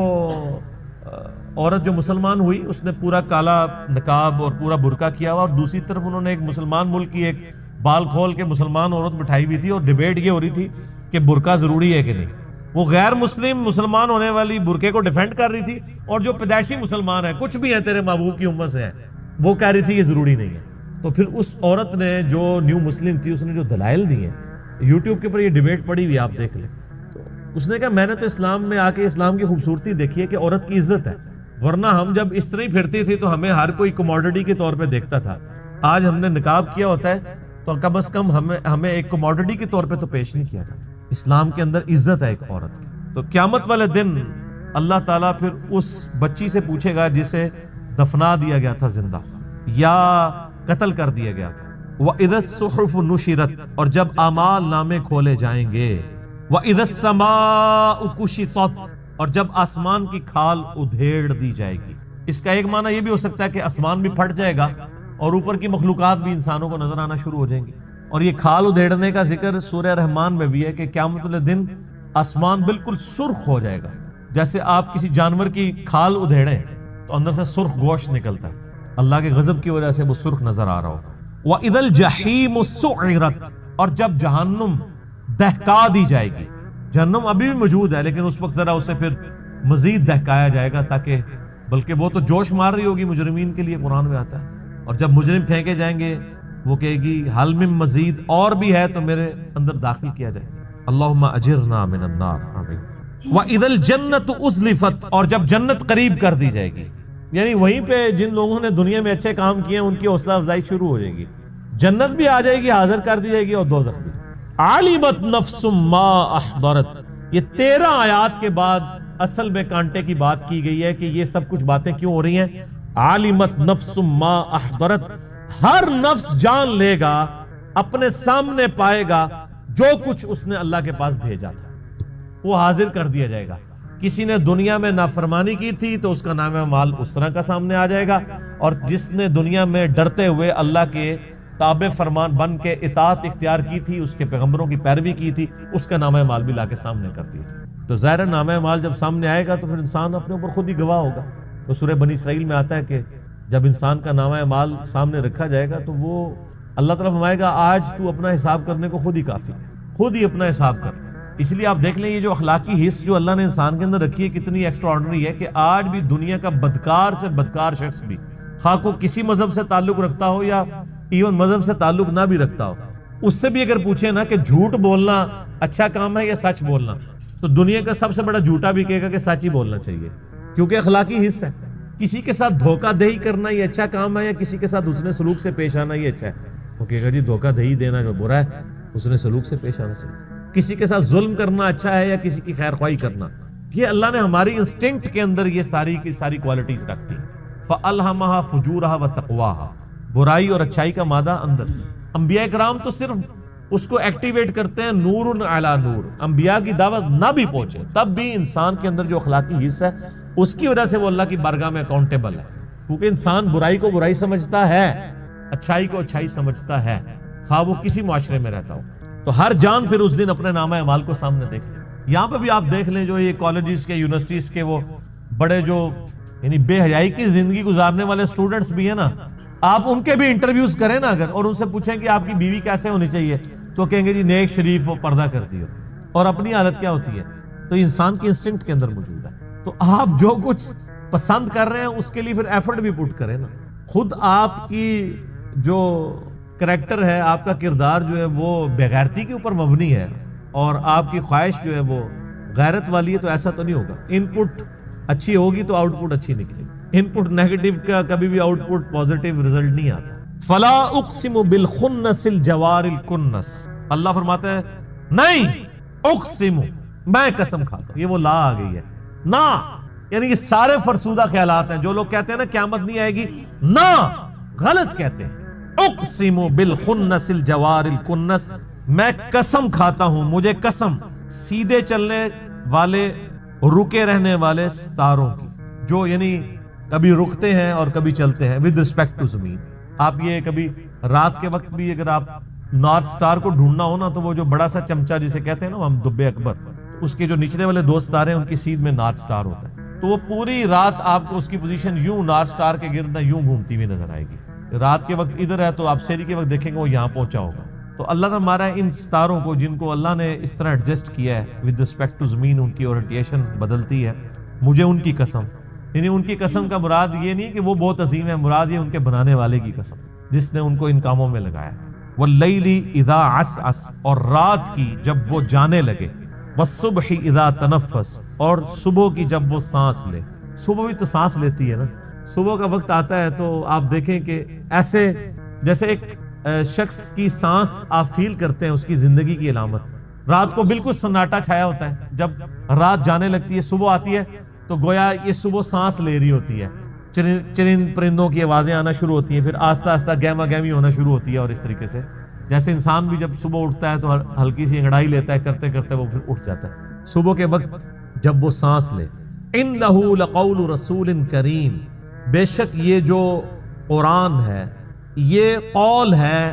عورت جو مسلمان ہوئی اس نے پورا کالا نقاب اور پورا برقع کیا ہوا، اور دوسری طرف انہوں نے ایک مسلمان ملک کی ایک بال کھول کے مسلمان عورت بٹھائی ہوئی تھی، اور ڈیبیٹ یہ ہو رہی تھی کہ برقع ضروری ہے کہ نہیں۔ وہ غیر مسلم مسلمان ہونے والی برقعے کو ڈیفینڈ کر رہی تھی، اور جو پیدائشی مسلمان ہے کچھ بھی ہے تیرے محبوب کی امت سے ہے، وہ کہہ رہی تھی یہ ضروری نہیں ہے۔ تو پھر اس عورت نے جو نیو مسلم تھی اس نے جو دلائل دی ہیں، یوٹیوب کے اوپر یہ ڈیبیٹ پڑی ہوئی آپ دیکھ لیں، تو اس نے کہا میں نے تو اسلام میں آ کے اسلام کی خوبصورتی دیکھی ہے کہ عورت کی عزت ہے، ورنہ ہم جب اس طرح ہی پھرتی تھی تو ہمیں ہر کوئی کموڈٹی کے طور پہ دیکھتا تھا، آج ہم نے نقاب کیا ہوتا ہے تو کم از کم ہمیں ایک کموڈٹی کے طور پہ تو پیش نہیں کیا جاتا۔ اسلام کے اندر عزت ہے ایک عورت کی۔ تو قیامت والے دن اللہ تعالیٰ پھر اس بچی سے پوچھے گا جسے دفنا دیا گیا تھا زندہ یا قتل کر دیا گیا تھا، وَإِذَا الصُّحُفُ نُشِرَتْ، اور جب اعمال نامے کھولے جائیں گے، وَإِذَا السَّمَاءُ كُشِطَتْ، اور جب آسمان کی کھال ادھیڑ دی جائے گی۔ اس کا ایک معنی یہ بھی ہو سکتا ہے کہ آسمان بھی پھٹ جائے گا اور اوپر کی مخلوقات بھی انسانوں کو نظر آنا شروع ہو جائیں گی۔ اور یہ کھال ادھیڑنے کا ذکر سورہ رحمان میں بھی ہے کہ قیامت والے دن آسمان بالکل سرخ ہو جائے گا، جیسے آپ کسی جانور کی کھال ادھیڑیں تو اندر سے سرخ گوشت نکلتا ہے، اللہ کے غضب کی وجہ سے وہ سرخ نظر آ رہا ہوگا۔ وَإِذَا الْجَحِيمُ سُعِّرَتْ، اور جب جہنم دہکا دی جائے گی۔ جہنم ابھی بھی موجود ہے لیکن اس وقت ذرا اسے پھر مزید دہکایا جائے گا، تاکہ بلکہ وہ تو جوش مار رہی ہوگی مجرمین کے لیے، قرآن میں آتا ہے، اور جب مجرم پھینکے جائیں گے وہ کہے گی حل من مزید، اور بھی ہے تو میرے اندر داخل کیا جائے۔ اللہم اجرنا من النار، آمین۔ وَإِذَا الْجَنَّةُ أُزْلِفَتْ، اور جب جنت قریب کر دی جائے گی، یعنی وہیں پہ جن لوگوں نے دنیا میں اچھے کام کیے ہیں ان کی حوصلہ افزائی شروع ہو جائے گی، جنت بھی آ جائے گی، حاضر کر دی جائے گی، اور دوزخ بھی۔ عَلِمَتْ نَفْسٌ مَا أَحْضَرَتْ، یہ 13 آیات کے بعد اصل میں کانٹے کی بات کی گئی ہے کہ یہ سب کچھ باتیں کیوں ہو رہی ہیں۔ عَلِمَتْ نَفْسٌ مَا أَحْضَرَتْ، ہر نفس جان لے گا، اپنے سامنے پائے گا جو کچھ اس نے اللہ کے پاس بھیجا تھا، وہ حاضر کر دیا جائے گا۔ کسی نے دنیا میں نافرمانی کی تھی تو اس کا نام اعمال اس طرح کا سامنے آ جائے گا، اور جس نے دنیا میں ڈرتے ہوئے اللہ کے تابع فرمان بن کے اطاعت اختیار کی تھی، اس کے پیغمبروں کی پیروی کی تھی، اس کا نام اعمال بھی لا کے سامنے کر دیا جائے۔ تو ظاہر نام اعمال جب سامنے آئے گا تو پھر انسان اپنے اوپر خود ہی گواہ ہوگا۔ تو سورہ بنی اسرائیل میں آتا ہے کہ جب انسان کا نامہ اعمال سامنے رکھا جائے گا تو وہ اللہ تعالیٰ فرمائے گا آج تو اپنا حساب کرنے کو خود ہی کافی ہے، خود ہی اپنا حساب کر۔ اس لیے آپ دیکھ لیں یہ جو اخلاقی حص جو اللہ نے انسان کے اندر رکھی ہے کتنی ایکسٹرا آرڈنری ہے، کہ آج بھی دنیا کا بدکار سے بدکار شخص بھی، خواہ کو کسی مذہب سے تعلق رکھتا ہو یا ایون مذہب سے تعلق نہ بھی رکھتا ہو، اس سے بھی اگر پوچھے نا کہ جھوٹ بولنا اچھا کام ہے یا سچ بولنا، تو دنیا کا سب سے بڑا جھوٹا بھی کہے گا کہ سچ ہی بولنا چاہیے، کیونکہ اخلاقی حص ہے۔ کسی کے ساتھ دھوکہ دہی کرنا یہ اچھا کام ہے یا کسی کے ساتھ حسن سلوک سے پیش آنا یہ اچھا ہے؟ وہ کہے گا جی دھوکہ دہی دینا جو برا ہے، حسن سلوک سے پیش آنا چاہیے۔ کسی کے ساتھ ظلم کرنا اچھا ہے یا کسی کی خیر خواہی کرنا؟ یہ اللہ نے ہماری انسٹنکٹ کے اندر یہ ساری کی ساری کوالٹیز رکھتی ہیں۔ فَأَلْهَمَهَا فُجُورَهَا وَتَقْوَاهَا، برائی اور اچھائی کا مادہ اندر۔ انبیاء کرام تو صرف اس کو ایکٹیویٹ کرتے ہیں نور علی نور، انبیاء کی دعوت نہ بھی پہنچے تب بھی انسان کے اندر جو اخلاقی حصہ ہے اس کی وجہ سے وہ اللہ کی بارگاہ میں اکاؤنٹیبل ہے، کیونکہ انسان برائی کو برائی سمجھتا ہے، اچھائی کو اچھائی سمجھتا ہے، خواہ وہ کسی معاشرے میں رہتا ہو۔ تو ہر جان پھر اس دن اپنے نامہ اعمال کو سامنے دیکھے۔ یہاں پہ بھی آپ دیکھ لیں جو یہ کالجز کے یونیورسٹیز کے وہ بڑے جو یعنی بے حیائی کی زندگی گزارنے والے اسٹوڈنٹس بھی ہیں نا، آپ ان کے بھی انٹرویوز کریں نا اگر، اور ان سے پوچھیں کہ آپ کی بیوی کیسے ہونی چاہیے تو کہیں گے جی نیک شریف وہ پردہ کرتی ہو، اور اپنی حالت کیا ہوتی ہے؟ تو انسان کی انسٹنکٹ کے اندر موجود ہے۔ تو آپ جو کچھ پسند کر رہے ہیں اس کے لیے پھر ایفرٹ بھی پٹ کریں نا۔ خود آپ کی جو کریکٹر ہے، آپ کا کردار جو ہے وہ بے غیرتی کے اوپر مبنی ہے، اور آپ کی خواہش جو ہے وہ غیرت والی ہے تو ایسا تو نہیں ہوگا. ان پٹ اچھی ہوگی تو آؤٹ پٹ اچھی نکلے گی. ان پٹ نیگیٹو کا کبھی بھی آؤٹ پٹ پازیٹیو رزلٹ نہیں آتا. فلا اقسم بالخنس الجوار الکنس. اللہ فرماتا ہے نہیں اقسم میں قسم کھاتا ہوں. یہ وہ لا آ گئی ہے نا, یعنی یہ سارے فرسودہ خیالات ہیں. جو لوگ کہتے ہیں نا قیامت نہیں آئے گی, نا غلط کہتے ہیں. اقسم بالخنس الجوار الکنس, میں قسم کھاتا ہوں, مجھے قسم سیدھے چلنے والے رکے رہنے والے ستاروں کی, جو یعنی کبھی رکتے ہیں اور کبھی چلتے ہیں ود رسپیکٹ ٹو زمین. آپ یہ کبھی رات کے وقت بھی اگر آپ نارتھ سٹار کو ڈھونڈنا ہو نا, تو وہ جو بڑا سا چمچہ جسے کہتے ہیں نا ہم دبے اکبر, اس کے جو نچلے والے دو ستارے ہیں ان کی سیدھ میں نارتھ سٹار ہوتا ہے. تو وہ پوری رات آپ کو اس کی پوزیشن یوں نارتھ سٹار کے گرد یوں گھومتی ہوئی نظر آئے گی. رات کے وقت ادھر ہے تو آپ سحری کے وقت دیکھیں گے وہ یہاں پہنچا ہوگا. تو اللہ نے ہمارا ان ستاروں کو, جن کو اللہ نے اس طرح ایڈجسٹ کیا ہے ود رسپیکٹ ٹو زمین, ان کی اورینٹیشن بدلتی ہے. مجھے ان کی قسم, یعنی ان کی قسم کا مراد یہ نہیں کہ وہ بہت عظیم ہے, مراد یہ ان کے بنانے والے کی قسم جس نے ان کو ان کاموں میں لگایا. واللیل اذا عسعس, اور رات کی جب وہ جانے لگے. والصبح اذا تنفس, اور صبح کی جب وہ سانس لے. صبح بھی تو سانس لیتی ہے نا. صبح کا وقت آتا ہے تو آپ دیکھیں کہ ایسے جیسے ایک شخص کی سانس آپ فیل کرتے ہیں اس کی زندگی کی علامت. رات کو بالکل سناٹا چھایا ہوتا ہے, جب رات جانے لگتی ہے صبح آتی ہے تو گویا یہ صبح سانس لے رہی ہوتی ہے. چرند پرندوں کی آوازیں آنا شروع ہوتی ہیں, پھر آہستہ آہستہ گہما گہمی ہونا شروع ہوتی ہے. اور اس طریقے سے جیسے انسان بھی جب صبح اٹھتا ہے تو ہلکی سی انگڑائی لیتا ہے, کرتے کرتے وہ پھر اٹھ جاتا ہے. صبح کے وقت جب وہ سانس لے. انہ لقول رسول کریم, بے شک یہ جو قرآن ہے یہ قول ہے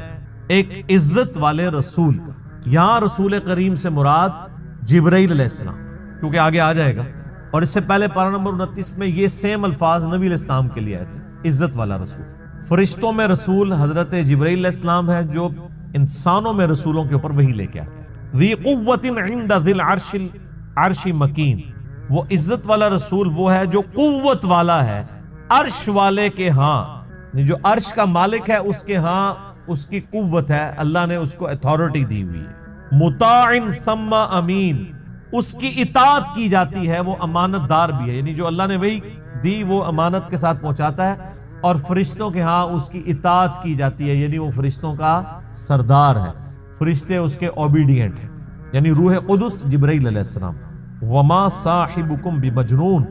ایک عزت والے رسول کا. یہاں رسول کریم سے مراد جبرائیل علیہ السلام, کیونکہ آگے آ جائے گا. اور اس سے پہلے پارہ نمبر 29 میں یہ سیم الفاظ نبی علیہ السلام کے لیے آئے تھے, عزت والا رسول. فرشتوں میں رسول حضرت جبرائیل علیہ السلام ہے, جو انسانوں میں رسولوں کے اوپر وحی لے کے آتے ہیں. ذی قوت عند ذی العرش مکین, وہ عزت والا رسول وہ ہے جو قوت والا ہے عرش والے کے ہاں. جو عرش کا مالک ہے اس کے ہاں اس کی قوت ہے, اللہ نے اس کو اتھارٹی دی ہوئی ہے. مطاع ثم امین, اس کی اطاعت کی جاتی ہے, وہ امانت دار بھی ہے. یعنی جو اللہ نے وہی دی وہ امانت کے ساتھ پہنچاتا ہے, اور فرشتوں کے ہاں اس کی اطاعت کی جاتی ہے, یعنی وہ فرشتوں کا سردار ہے. فرشتے اس کے اوبیڈینٹ ہیں, یعنی روح قدس جبرائیل علیہ السلام. وما صاحبکم بمجنون,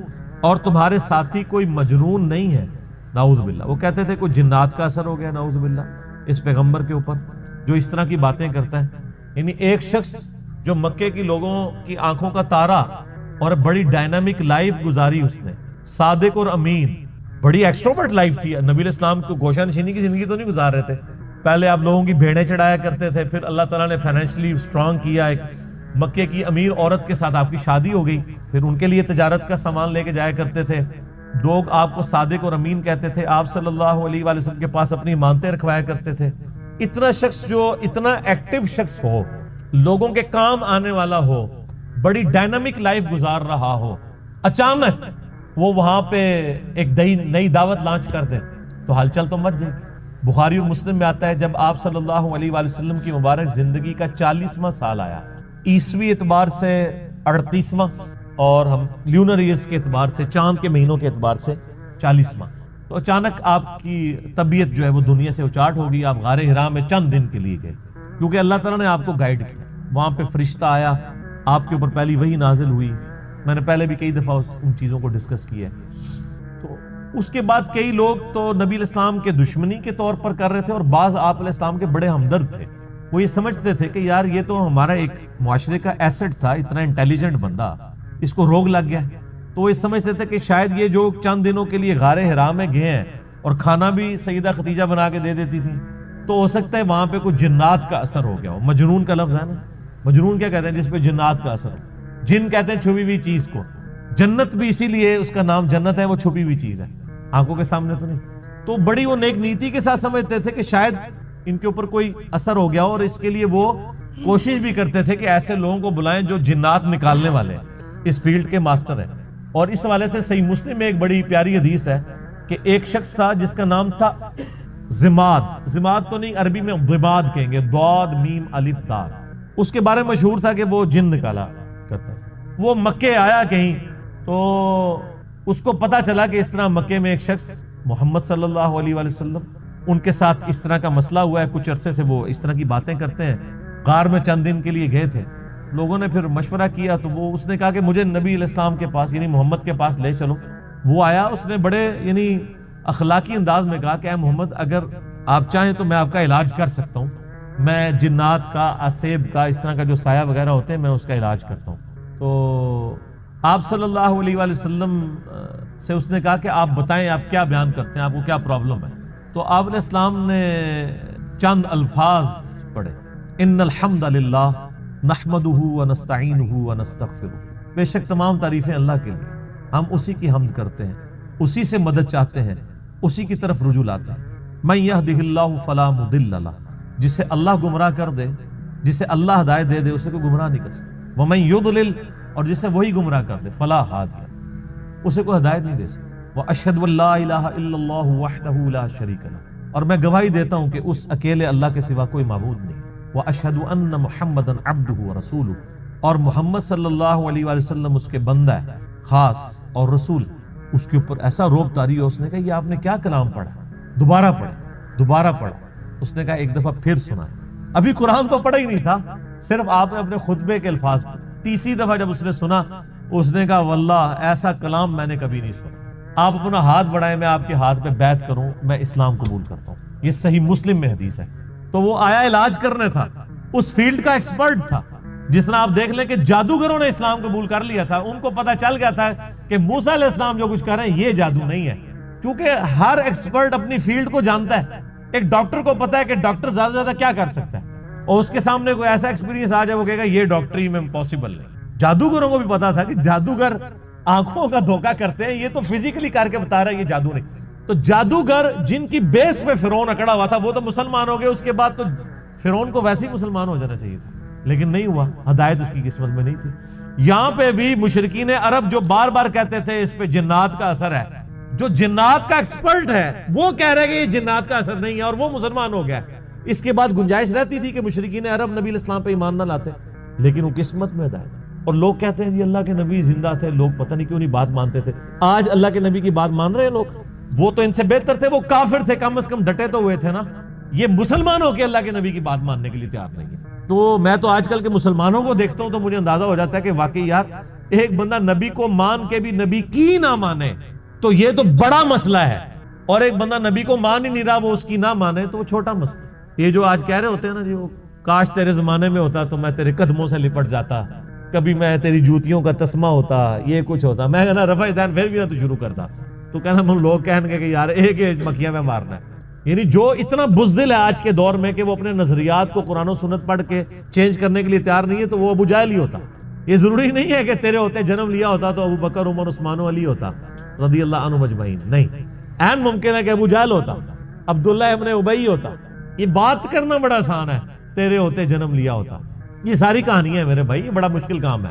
اور تمہارے ساتھی کوئی مجنون نہیں ہے. نعوذ باللہ. وہ کہتے تھے کوئی جنات کا اثر ہو گیا نعوذ باللہ اس پیغمبر کے اوپر جو اس طرح کی باتیں کرتا ہے. یعنی ایک شخص جو مکے کی لوگوں کی آنکھوں کا تارا اور بڑی ڈائنامک لائف گزاری اس نے, صادق اور امین, بڑی ایکسٹروورٹ لائف تھی. نبی علیہ السلام کو گوشہ نشینی کی زندگی تو نہیں گزار رہے تھے. پہلے آپ لوگوں کی بھیڑیں چڑھایا کرتے تھے, پھر اللہ تعالیٰ نے فائنینشلی سٹرونگ کیا, ایک مکے کی امیر عورت کے ساتھ آپ کی شادی ہو گئی, پھر ان کے لیے تجارت کا سامان لے کے جایا کرتے تھے. لوگ آپ کو صادق اور امین کہتے تھے. آپ صلی اللہ علیہ وآلہ وسلم کے پاس اپنی امانتیں رکھوایا کرتے تھے. اتنا شخص جو اتنا ایکٹیو شخص ہو, لوگوں کے کام آنے والا ہو, بڑی ڈائنامک لائف گزار رہا ہو, اچانک وہ وہاں پہ ایک نئی دعوت لانچ کر دیں تو ہلچل تو مچ جائے. بخاری اور مسلم میں آتا ہے جب آپ صلی اللہ علیہ وآلہ وسلم کی مبارک زندگی کا 40واں سال آیا, عیسوی اعتبار سے 38واں, اور ہم لیونر ایئرز کے اعتبار سے چاند کے مہینوں کے اعتبار سے 40واں, تو اچانک آپ کی طبیعت جو ہے وہ دنیا سے اچاٹ ہوگی. آپ غار حرا میں چند دن کے لیے گئے کیونکہ اللہ تعالیٰ نے آپ کو گائیڈ کیا. وہاں پہ فرشتہ آیا, آپ کے اوپر پہلی وحی نازل ہوئی. میں نے پہلے بھی کئی دفعہ ان چیزوں کو ڈسکس کیا ہے. تو اس کے بعد کئی لوگ تو نبی علیہ السلام کے دشمنی کے طور پر کر رہے تھے, اور بعض آپ علیہ السلام کے بڑے ہمدرد تھے. وہ یہ سمجھتے تھے کہ یار یہ تو ہمارا ایک معاشرے کا ایسٹ تھا, اتنا انٹیلیجنٹ بندہ, اس کو روگ لگ گیا. تو وہ یہ سمجھتے تھے کہ شاید یہ جو چند دنوں کے لیے غار حرا میں گئے ہیں اور کھانا بھی سیدہ خدیجہ بنا کے دے دیتی تھی, تو ہو سکتا ہے وہاں پہ کوئی جنات کا اثر ہو گیا ہو. مجنون کا لفظ ہے نا, مجنون کیا کہتے ہیں جس پہ جنات کا اثر ہو. جن کہتے ہیں چھپی ہوئی چیز کو. جنت بھی اسی لیے اس کا نام جنت ہے, وہ چھپی ہوئی چیز ہے, آنکھوں کے سامنے تو نہیں. تو بڑی وہ نیک نیتی کے ساتھ سمجھتے تھے کہ شاید ان کے اوپر کوئی اثر ہو گیا ہو, اور اس کے لیے وہ کوشش بھی کرتے تھے کہ ایسے لوگوں کو بلائیں جو جنات نکالنے والے ہیں, اس فیلڈ کے ماسٹر ہیں. اور اس حوالے سے صحیح مسلم میں ایک بڑی پیاری حدیث ہے کہ ایک شخص تھا جس کا نام تھا زماد. زماد تو نہیں, عربی میں ضباد کہیں گے, ضاد میم الف دال. اس کے بارے میں مشہور تھا کہ وہ جن نکالا کرتا تھا. وہ مکے آیا کہیں تو اس کو پتا چلا کہ اس طرح مکے میں ایک شخص محمد صلی اللہ علیہ وآلہ وسلم ان کے ساتھ اس طرح کا مسئلہ ہوا ہے، کچھ عرصے سے وہ اس طرح کی باتیں کرتے ہیں، غار میں چند دن کے لیے گئے تھے. لوگوں نے پھر مشورہ کیا تو اس نے کہا کہ مجھے نبی علیہ السلام کے پاس یعنی محمد کے پاس لے چلو. وہ آیا، اس نے بڑے یعنی اخلاقی انداز میں کہا کہ اے محمد اگر آپ چاہیں تو میں آپ کا علاج کر سکتا ہوں، میں جنات کا، اسیب کا، اس طرح کا جو سایہ وغیرہ ہوتے ہیں میں اس کا علاج کرتا ہوں. تو آپ صلی اللہ علیہ وآلہ وسلم سے اس نے کہا کہ آپ بتائیں آپ کیا بیان کرتے ہیں، آپ کو کیا پرابلم ہے. تو آپ علیہ السلام نے چند الفاظ پڑھے، ان الحمد للہ نحمدہ ونستعینہ ونستغفرہ، بے شک تمام تعریفیں اللہ کے لیے، ہم اسی کی حمد کرتے ہیں، اسی سے مدد چاہتے ہیں، اسی کی طرف رجوع لاتے ہیں. من یہدہ اللہ فلا مضل لہ، جسے اللہ گمراہ کر دے، جسے اللہ ہدایت دے دے، اسے کوئی گمراہ نہیں کر سکتا. ومن یضلل، اور جسے وہی گمراہ کر دے، فلا ہادی، اسے کوئی ہدایت نہیں دے سکتا. واشہد ان لا الہ الا اللہ وحدہ لا شریک لہ، اور میں گواہی دیتا ہوں کہ اس اکیلے اللہ کے سوا کوئی معبود نہیں. واشہد ان محمدا عبدہ ورسولہ، اور محمد صلی اللہ علیہ وآلہ وسلم اس کے بندہ ہے خاص اور رسول. اس کے اوپر ایسا روب طاری ہو، اس نے کہا یہ آپ نے کیا کلام پڑھا، دوبارہ پڑھا. اس نے کہا ایک دفعہ پھر سنا. ابھی قرآن تو پڑھا ہی نہیں تھا، صرف آپ نے اپنے خطبے کے الفاظ پڑھے. تیسری دفعہ جب اس نے سنا، اس نے کہا واللہ ایسا کلام میں نے کبھی نہیں سنا. آپ اپنا ہاتھ بڑھائیں، میں آپ کے ہاتھ پہ بیعت کروں، میں اسلام قبول کرتا ہوں. یہ صحیح مسلم میں حدیث ہے. تو وہ آیا علاج کرنے تھا، اس فیلڈ کا ایکسپرٹ تھا. جس طرح آپ دیکھ لیں کہ جادوگروں نے اسلام قبول کر لیا تھا، ان کو پتہ چل گیا تھا کہ موسیٰ علیہ السلام جو کچھ کر رہے ہیں یہ جادو نہیں ہے، کیونکہ ہر ایکسپرٹ اپنی فیلڈ کو جانتا ہے. ایک ڈاکٹر کو پتا ہے کہ ڈاکٹر زیادہ سے زیادہ کیا کر سکتا ہے، اور اس کے سامنے کوئی ایسا ایکسپیرینس آ جائے وہ کہے گا یہ ڈاکٹری میں پاسبل نہیں. جادوگروں کو بھی پتا تھا کہ جادوگر آنکھوں کا دھوکہ کرتے ہیں، یہ تو فزیکلی کر کے بتا رہا ہے، یہ جادو نہیں. تو جادوگر جن کی بیس پہ فرعون اکڑا ہوا تھا وہ تو مسلمان ہو گئے، اس کے بعد تو فرعون کو ویسے ہی مسلمان ہو جانا چاہیے تھا، لیکن نہیں ہوا، ہدایت اس کی قسمت میں نہیں تھی. یہاں پہ بھی مشرکین عرب جو بار بار کہتے تھے اس پہ جنات کا اثر ہے، جو جنات کا ایکسپرٹ ہے وہ کہہ رہے کہ یہ جنات کا اثر نہیں ہے، اور وہ مسلمان ہو گیا. اس کے بعد گنجائش رہتی تھی کہ مشرکین عرب نبی علیہ السلام پہ ایمان نہ لاتے، لیکن وہ قسمت میں ہدایت. اور لوگ کہتے ہیں جی اللہ کے نبی زندہ تھے، لوگ پتہ نہیں کیوں نہیں بات مانتے تھے. آج اللہ کے نبی کی بات مان رہے ہیں لوگ. وہ تو ان سے بہتر تھے، وہ کافر تھے، کم از کم ڈٹے تو ہوئے تھے نا. یہ مسلمان ہو کے اللہ کے نبی کی بات ماننے کے لیے تیار نہیں ہے. تو میں تو آج کل کے مسلمانوں کو دیکھتا ہوں تو مجھے اندازہ ہو جاتا ہے کہ واقعی یار ایک بندہ نبی کو مان کے بھی نبی کی نہ مانے تو یہ تو بڑا مسئلہ ہے، اور ایک بندہ نبی کو مان ہی نہیں رہا وہ اس کی نہ مانے تو وہ چھوٹا مسئلہ. یہ جو آج کہہ رہے ہوتے ہیں نا جی وہ کاش تیرے زمانے میں ہوتا تو میں تیرے قدموں سے لپٹ جاتا، کبھی میں تیری جوتیوں کا تسمہ ہوتا، یہ کچھ ہوتا، میں کہنا رفع دین پھر بھی نہ تو شروع کرتا. تو کہنا ہم لوگ کہیں گے کہ یار ایک مکیہ میں مارنا ہے. یعنی جو اتنا بزدل ہے آج کے دور میں کہ وہ اپنے نظریات کو قرآن و سنت پڑھ کے چینج کرنے کے لیے تیار نہیں ہے، تو وہ ابو جہل ہی ہوتا. یہ ضروری نہیں ہے کہ تیرے ہوتے جنم لیا ہوتا تو ابو بکر، عمر، عثمان و علی ہوتا رضی اللہ عنہ مجمعین. نہیں، عین ممکن ہے کہ ابو جہل ہوتا، عبداللہ ابن ابی ہوتا. یہ بات کرنا بڑا آسان ہے، تیرے ہوتے جنم لیا ہوتا. یہ ساری کہانی ہے میرے بھائی، یہ بڑا مشکل کام ہے.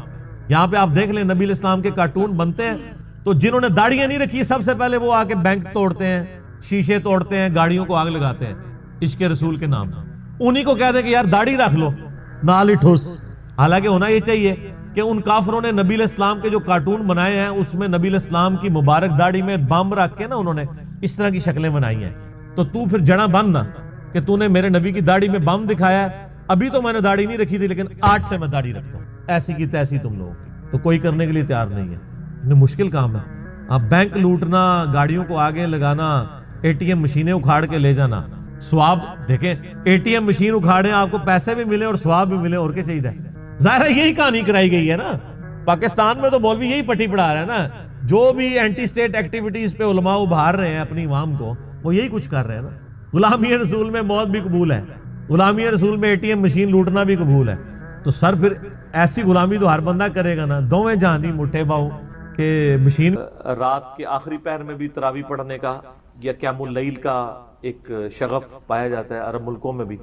یہاں پہ آپ دیکھ لیں نبی علیہ السلام کے کارٹون بنتے ہیں تو جنہوں نے داڑیاں نہیں رکھی سب سے پہلے وہ آ کے بینک توڑتے ہیں، شیشے توڑتے ہیں، گاڑیوں کو آگ لگاتے ہیں عشق رسول کے نام. انہی کو کہتے ہیں کہ یار داڑھی رکھ لو، نال ہی ٹھوس. حالانکہ ہونا یہ چاہیے کہ ان کافروں نے نبی علیہ السلام کے جو کارٹون بنائے ہیں اس میں نبی علیہ السلام کی مبارک داڑھی میں بم رکھ کے نا انہوں نے اس طرح کی شکلیں بنائی ہیں. تو پھر جڑا بن نا کہ تو نے میرے نبی کی داڑھی میں بم دکھایا ہے. ابھی تو میں نے داڑھی نہیں رکھی تھی لیکن آج سے میں داڑھی رکھتا ہوں، ایسی کی تیسی تم لوگوں کی. تو کوئی کرنے کے لیے تیار نہیں ہے. یہ مشکل کام ہے. آپ بینک لوٹنا، گاڑیوں کو آگے لگانا، اے ٹی ایم مشینیں اکھاڑ کے لے جانا. ثواب دیکھیں، اے ٹی ایم مشین اکھاڑیں آپ کو پیسے بھی ملے اور ثواب بھی ملے، اور کیا چاہیے. ظاہر ہے یہی کہانی کرائی گئی ہے نا. پاکستان میں تو مولوی یہی پٹی پڑھا رہے ہیں نا. جو بھی اینٹی اسٹیٹ ایکٹیویٹیز پہ علماء ابھار رہے ہیں اپنی عوام کو، وہ یہی کچھ کر رہے ہیں نا. غلامی رسول میں موت بھی قبول ہے، غلامی رسول میں اے ٹی ایم مشین لوٹنا بھی قبول ہے. تو سر پھر ایسی غلامی تو ہر بندہ کرے گا نا. دوویں جہاں دی مٹھے باؤ کہ مشین. رات کے آخری پہر میں بھی تراویح پڑھنے کا یا قیام اللیل کا ایک شغف پایا جاتا ہے عرب ملکوں میں بھی،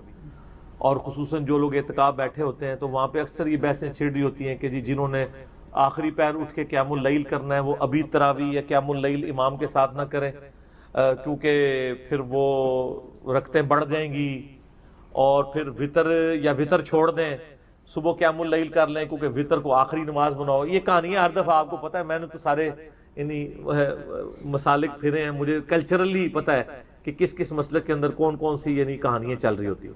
اور خصوصاً جو لوگ اعتکاف بیٹھے ہوتے ہیں تو وہاں پہ اکثر یہ بحثیں چھڑ رہی ہوتی ہیں کہ جی جنہوں نے آخری پہر اٹھ کے قیام اللیل کرنا ہے وہ ابھی تراویح یا قیام اللیل امام کے ساتھ نہ کریں، کیونکہ پھر وہ رکعتیں بڑھ جائیں گی، اور پھر وطر چھوڑ دیں صبح قیام اللیل کر لیں کیونکہ وطر کو آخری نماز بناؤ. یہ کہانیاں ہر دفعہ آپ کو پتہ ہے, میں نے تو سارے مسالک پھرے ہیں, مجھے کلچرلی پتہ ہے کہ کس کس مسلک کے اندر کون کون سی کہانیاں چل رہی ہوتی ہیں.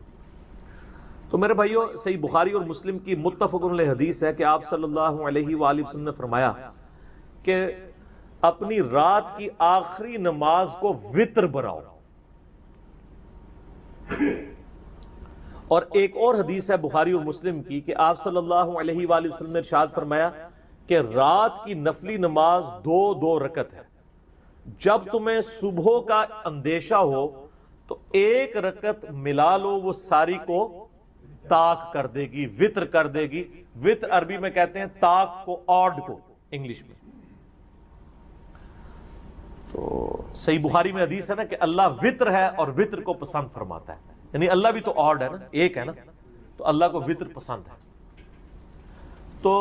تو میرے بھائیو, صحیح بخاری اور مسلم کی متفق علیہ حدیث ہے کہ آپ صلی اللہ علیہ وآلہ وسلم نے فرمایا کہ اپنی رات کی آخری نماز کو وطر بناؤ. اور ایک اور حدیث ہے بخاری اور مسلم کی کہ آپ صلی اللہ علیہ وآلہ وسلم نے ارشاد فرمایا کہ رات کی نفلی نماز 2 رکعت ہے. جب تمہیں صبح کا اندیشہ ہو تو 1 رکعت ملا لو, وہ ساری کو تاک کر دے گی, وطر کر دے گی. وطر عربی میں کہتے ہیں تاک کو, آڈ کو انگلش میں. تو صحیح بخاری میں حدیث ہے نا کہ اللہ وطر ہے اور وطر کو پسند فرماتا ہے. یعنی اللہ بھی تو آڈ ہے نا, ایک ہے نا, تو اللہ کو وطر پسند ہے. تو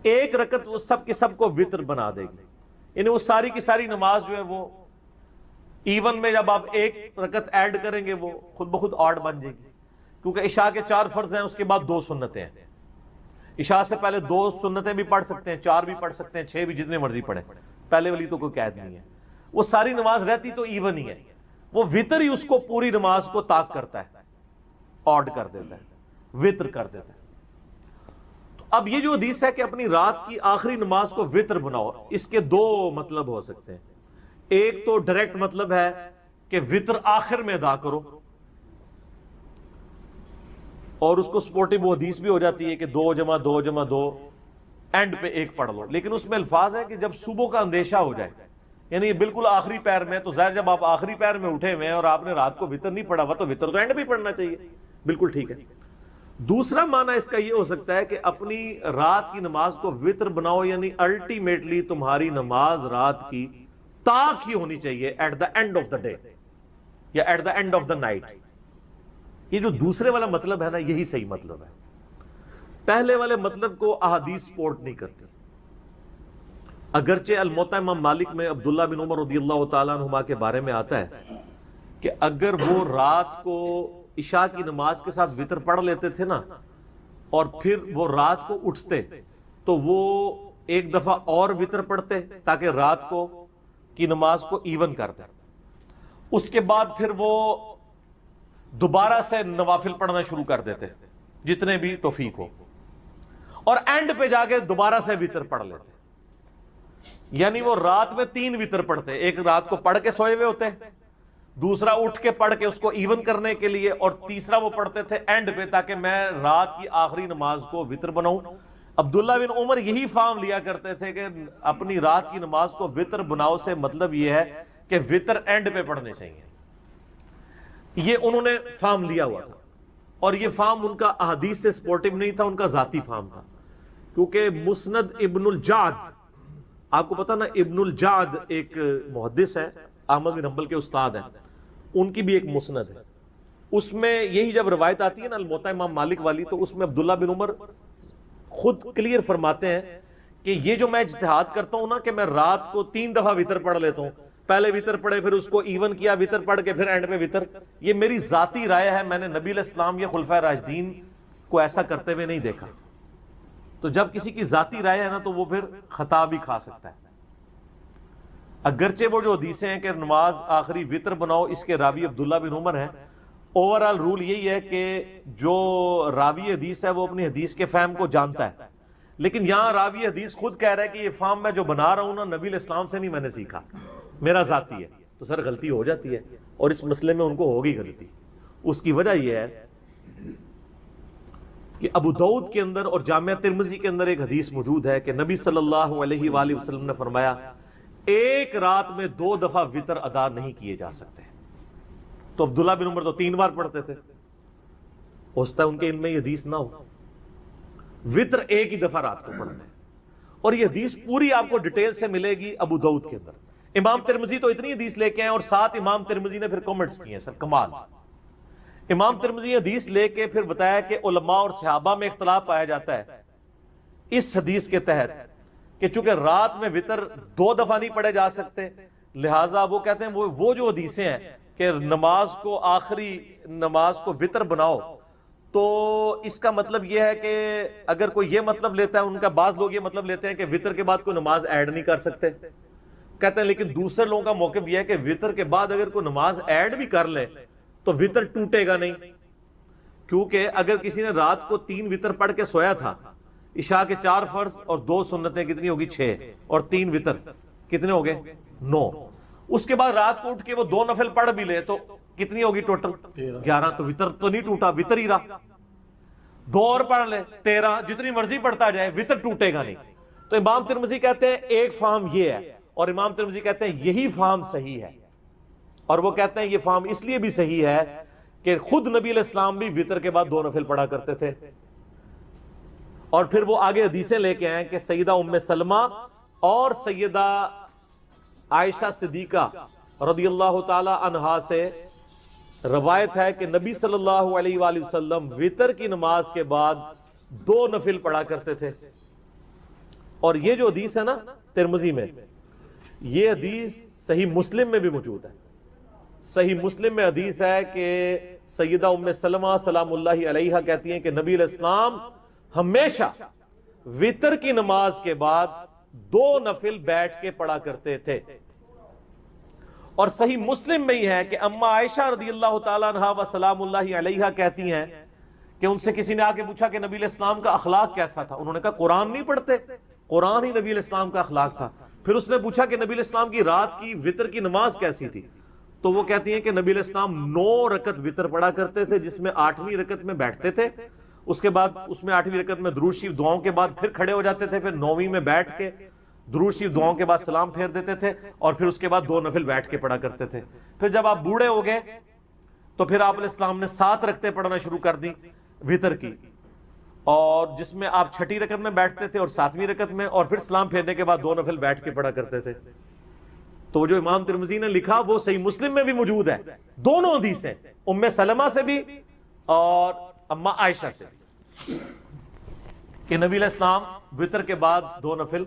1 رکعت وہ سب کے سب کو وطر بنا دے گی. یعنی وہ ساری کی ساری نماز جو ہے وہ ایون میں جب آپ 1 رکعت ایڈ کریں گے وہ خود بخود آڈ بن جائے گی. کیونکہ عشاء کے 4 فرض ہیں, اس کے بعد 2 سنتیں ہیں. عشاء سے پہلے 2 سنتیں بھی پڑھ سکتے ہیں, 4 بھی پڑھ سکتے ہیں, 6 بھی, جتنے مرضی پڑھیں. پہلے والی تو کوئی قید نہیں ہے. وہ ساری نماز رہتی تو ایون ہی ہے. وہ وطر ہی اس کو پوری نماز کو طاق کرتا ہے, آڈ کر دیتا ہے, وطر کر دیتا ہے. تو اب یہ جو حدیث ہے کہ اپنی رات کی آخری نماز کو وطر بناؤ, اس کے 2 مطلب ہو سکتے ہیں. ایک تو ڈائریکٹ مطلب ہے کہ وطر آخر میں ادا کرو, اور اس کو سپورٹنگ وہ حدیث بھی ہو جاتی ہے کہ 2 جمع 2 جمع 2 اینڈ پہ 1 پڑھ لو. لیکن اس میں الفاظ ہے کہ جب صبح کا اندیشہ ہو جائے, یعنی یہ بالکل آخری پیر میں. تو ظاہر جب آپ آخری پیر میں اٹھے ہوئے ہیں اور آپ نے رات کو وطر نہیں پڑھا ہوا تو وطر تو اینڈ بھی پڑھنا چاہیے. بالکل ٹھیک ہے. دوسرا معنی اس کا یہ ہو سکتا ہے کہ اپنی رات کی نماز کو وطر بناؤ, یعنی الٹیمیٹلی تمہاری نماز رات کی طاق ہی ہونی چاہیے at the end of the day یا at the end of the night. یہ جو دوسرے والا مطلب ہے نا, یہی صحیح مطلب ہے. پہلے والے مطلب کو احادیث سپورٹ نہیں کرتی. اگرچہ الموطا امام مالک میں عبداللہ بن عمر رضی اللہ تعالیٰ عنہما کے بارے میں آتا ہے کہ اگر وہ رات کو عشاء کی نماز کے ساتھ وطر پڑھ لیتے تھے نا, اور پھر وہ رات کو اٹھتے تو وہ 1 دفعہ اور وطر پڑھتے تاکہ رات کو کی نماز کو ایون کر دیں. اس کے بعد پھر وہ دوبارہ سے نوافل پڑھنا شروع کر دیتے جتنے بھی توفیق ہو, اور اینڈ پہ جا کے دوبارہ سے وطر پڑھ لیتے. یعنی وہ رات میں 3 وطر پڑھتے, ایک رات کو پڑھ کے سوئے ہوئے ہوتے, دوسرا اٹھ کے پڑھ کے اس کو ایون کرنے کے لیے, اور تیسرا وہ پڑھتے تھے اینڈ پہ تاکہ میں رات کی آخری نماز کو وطر بناؤں. عبداللہ بن عمر یہی فارم لیا کرتے تھے کہ اپنی رات کی نماز کو وطر بناؤ سے مطلب یہ ہے کہ وطر اینڈ پہ پڑھنے چاہیے. یہ انہوں نے فارم لیا ہوا تھا, اور یہ فارم ان کا احادیث سے سپورٹیو نہیں تھا, ان کا ذاتی فارم تھا. کیونکہ مسند ابن الجعد, آپ کو پتا نا ابن الجعد ایک محدث ہے, احمد بن حنبل کے استاد ہیں, ان کی بھی ایک مسند ہے. اس میں یہی جب روایت آتی ہے نا الموطا امام مالک والی, تو اس میں عبداللہ بن عمر خود کلیئر فرماتے ہیں کہ یہ جو میں اجتہاد کرتا ہوں نا کہ میں رات کو 3 دفعہ وطر پڑھ لیتا ہوں, پہلے وطر پڑھے پھر اس کو ایون کیا, وطر پڑھ کے پھر اینڈ پہ وطر, یہ میری ذاتی رائے ہے. میں نے نبی علیہ السلام یا خلفائے راشدین کو ایسا کرتے ہوئے نہیں دیکھا. تو جب کسی کی ذاتی رائے ہے نا تو وہ پھر خطا بھی کھا سکتا ہے. اگرچہ وہ جو حدیثیں ہیں کہ نماز آخری وطر بناؤ, اس کے راوی عبداللہ بن عمر ہیں, اوورال رول یہی ہے کہ جو راوی حدیث ہے وہ اپنی حدیث کے فہم کو جانتا ہے. لیکن یہاں راوی حدیث خود کہہ رہا ہے کہ یہ فہم میں جو بنا رہا ہوں نا نبی علیہ السلام سے نہیں میں نے سیکھا, میرا ذاتی ہے. تو سر غلطی ہو جاتی ہے, اور اس مسئلے میں ان کو ہوگی غلطی. اس کی وجہ یہ ہے کہ ابو داؤد کے اندر اور جامعہ ترمذی کے اندر ایک حدیث موجود ہے کہ نبی صلی اللہ علیہ وآلہ وسلم نے فرمایا ایک رات میں 2 دفعہ وطر ادا نہیں کیے جا سکتے. تو عبداللہ بن عمر تو 3 بار پڑھتے تھے, ہو سکتا ہے ان کے ان میں یہ حدیث نہ ہو. وطر ایک ہی دفعہ رات کو پڑھنا ہے, اور یہ حدیث پوری آپ کو ڈیٹیل سے ملے گی ابو داؤد کے اندر. امام ترمذی تو اتنی حدیث لے کے ہیں, اور ساتھ امام ترمذی نے پھر کمنٹس کیے ہیں. سر کمال, امام ترمذی حدیث لے کے پھر بتایا کہ علماء اور صحابہ میں اختلاف پایا جاتا ہے اس حدیث کے تحت کہ چونکہ رات میں وطر 2 دفعہ نہیں پڑھے جا سکتے, لہٰذا وہ کہتے ہیں وہ جو حدیثیں ہیں کہ نماز کو آخری نماز کو وطر بناؤ, تو اس کا مطلب یہ ہے کہ اگر کوئی یہ مطلب لیتا ہے، ان کا بعض لوگ یہ مطلب لیتے ہیں کہ وطر کے بعد کوئی نماز ایڈ نہیں کر سکتے، کہتے ہیں لیکن دوسرے لوگوں کا موقف یہ ہے کہ وطر کے بعد اگر کوئی نماز ایڈ بھی کر لے تو وطر ٹوٹے گا نہیں، کیونکہ اگر کسی نے رات کو 3 وطر پڑھ کے سویا تھا، عشاء کے 4 فرض اور 2 سنتیں کتنی ہوگی 6 اور 3 وطر کتنے ہو گئے 9، اس کے بعد رات کو اٹھ کے وہ 2 نفل پڑھ بھی لے تو کتنی ہوگی ٹوٹل 11، تو وطر تو نہیں ٹوٹا، وطر ہی رہا، 2 اور پڑھ لے 13، جتنی مرضی پڑھتا جائے وطر ٹوٹے گا نہیں۔ تو امام ترمذی کہتے ہیں ایک فہم یہ ہے، اور امام ترمذی کہتے ہیں یہی فہم صحیح ہے، اور وہ کہتے ہیں یہ فہم اس لیے بھی صحیح ہے کہ خود نبی علیہ السلام بھی وطر کے بعد 2 نفل پڑھا کرتے تھے، اور پھر وہ آگے حدیثیں لے کے آئے کہ سیدہ ام سلمہ اور سیدہ عائشہ صدیقہ رضی اللہ تعالی عنہا سے روایت ہے کہ نبی صلی اللہ علیہ وآلہ وسلم وطر کی نماز کے بعد 2 نفل پڑھا کرتے تھے، اور یہ جو حدیث ہے نا ترمذی میں، یہ حدیث صحیح مسلم میں بھی موجود ہے۔ صحیح مسلم میں حدیث ہے کہ سیدہ ام سلمہ سلام اللہ علیہا کہتی ہیں کہ نبی علیہ السلام ہمیشہ وطر کی نماز کے بعد 2 نفل بیٹھ کے پڑھا کرتے تھے، اور صحیح مسلم میں ہی ہے کہ اما عائشہ رضی اللہ تعالیٰ عنہا و سلام اللہ علیہا کہتی ہیں کہ ان سے کسی نے آ کے پوچھا کہ نبی علیہ السلام کا اخلاق کیسا تھا، انہوں نے کہا قرآن نہیں پڑھتے، قرآن ہی نبی علیہ السلام کا اخلاق تھا۔ پھر اس نے پوچھا کہ نبی علیہ السلام کی رات کی وطر کی نماز کیسی تھی، تو وہ کہتی ہیں کہ نبی علیہ السلام 9 رکعت وطر پڑھا کرتے تھے، جس میں 8ویں رکعت میں بیٹھتے تھے، اس کے بعد اس میں 8ویں رکعت میں درود شریف دعاؤں کے بعد پھر کھڑے ہو جاتے تھے، پھر 9ویں میں بیٹھ کے درود شریف دعاؤں کے بعد سلام پھیر دیتے تھے، اور پھر اس کے بعد 2 نفل بیٹھ کے پڑھا کرتے تھے۔ پھر جب آپ بوڑھے ہو گئے تو پھر آپ علیہ السلام نے 7 رکعتیں پڑھنا شروع کر دی وطر کی، اور جس میں آپ 6ٹھی رکعت میں بیٹھتے تھے اور 7ویں رکعت میں، اور پھر سلام پھیرنے کے بعد 2 نفل بیٹھ کے پڑھا کرتے تھے۔ تو وہ جو امام ترمذی نے لکھا وہ صحیح مسلم میں بھی موجود ہے، دونوں حدیثیں، ام سلمہ سے بھی اور اما عائشہ سے بھی، کہ نبی علیہ السلام وطر کے بعد 2 نفل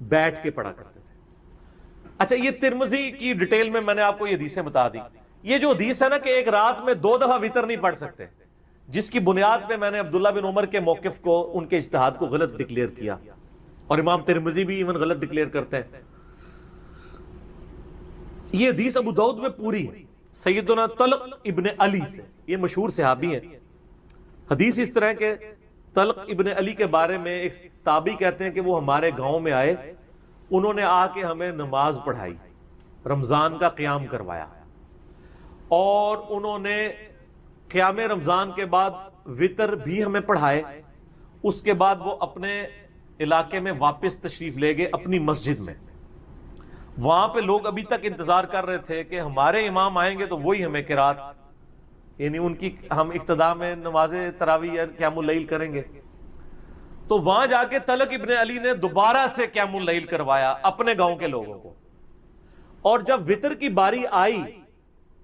بیٹھ کے پڑھا کرتے تھے۔ اچھا، یہ ترمذی کی ڈیٹیل میں نے آپ کو یہ حدیثیں بتا دی۔ یہ جو حدیث ہے نا کہ ایک رات میں 2 دفعہ وطر نہیں پڑھ سکتے، جس کی بنیاد پہ میں نے عبداللہ بن عمر کے موقف کو، ان کے اجتہاد کو غلط ڈکلیئر کیا، اور امام ترمذی بھی ایون غلط ڈکلیئر کرتے ہیں۔ یہ حدیث ابو داؤد میں پوری ہے، سیدنا طلق ابن علی سے، یہ مشہور صحابی ہیں۔ حدیث اس طرح کہ طلق ابن علی کے بارے میں ایک تابعی کہتے ہیں کہ وہ ہمارے گاؤں میں آئے، انہوں نے آ کے ہمیں نماز پڑھائی، رمضان کا قیام کروایا، اور انہوں نے قیام رمضان کے بعد وطر بھی ہمیں پڑھائے۔ اس کے بعد وہ اپنے علاقے میں واپس تشریف لے گئے اپنی مسجد میں۔ وہاں پہ لوگ ابھی تک انتظار کر رہے تھے کہ ہمارے امام آئیں گے تو وہی ہمیں قرات، یعنی ان کی ہم ابتدا میں نماز تراویح یا قیام اللیل کریں گے۔ تو وہاں جا کے طلق ابن علی نے دوبارہ سے قیام اللیل کروایا اپنے گاؤں کے لوگوں کو، اور جب وطر کی باری آئی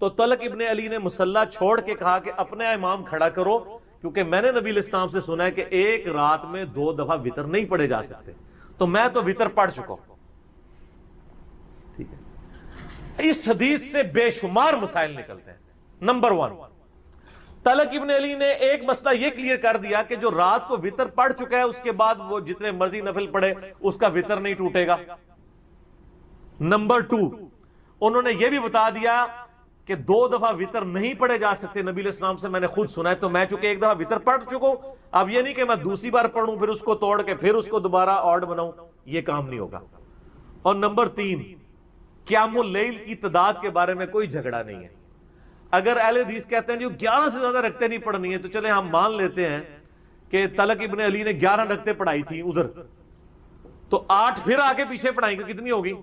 تو طلق ابن علی نے مصلی چھوڑ کے کہا کہ اپنے امام کھڑا کرو، کیونکہ میں نے نبی علیہ السلام سے سنا ہے کہ ایک رات میں 2 دفعہ وطر نہیں پڑھے جا سکتے، تو میں تو وطر پڑھ چکا ہوں۔ ٹھیک ہے، اس حدیث سے بے شمار مسائل نکلتے ہیں۔ نمبر 1، طلق ابن علی نے ایک مسئلہ یہ کلیئر کر دیا کہ جو رات کو وطر پڑھ چکا ہے اس کے بعد وہ جتنے مرضی نفل پڑھے اس کا وطر نہیں ٹوٹے گا۔ نمبر 2، انہوں نے یہ بھی بتا دیا کہ 2 دفعہ وطر نہیں پڑھے جا سکتے، نبی علیہ السلام سے میں نے خود سنا ہے، تو میں چونکہ ایک دفعہ وطر پڑھ چکا ہوں، اب یہ نہیں کہ میں دوسری بار پڑھوں پھر اس کو توڑ کے پھر اس کو دوبارہ آڈ بناؤں، یہ کام نہیں ہوگا۔ اور نمبر 3، قیام اللیل کی تعداد کے بارے میں کوئی جھگڑا نہیں ہے۔ اگر اہل حدیث کہتے ہیں جو 11 سے زیادہ رکعتیں نہیں پڑھنی ہے، تو چلیں ہم مان لیتے ہیں کہ طلق ابن علی نے 11 رکعتیں پڑھائی تھی ادھر، تو 8 پھر آگے پیچھے پڑھائیں گے، کتنی ہوگی؟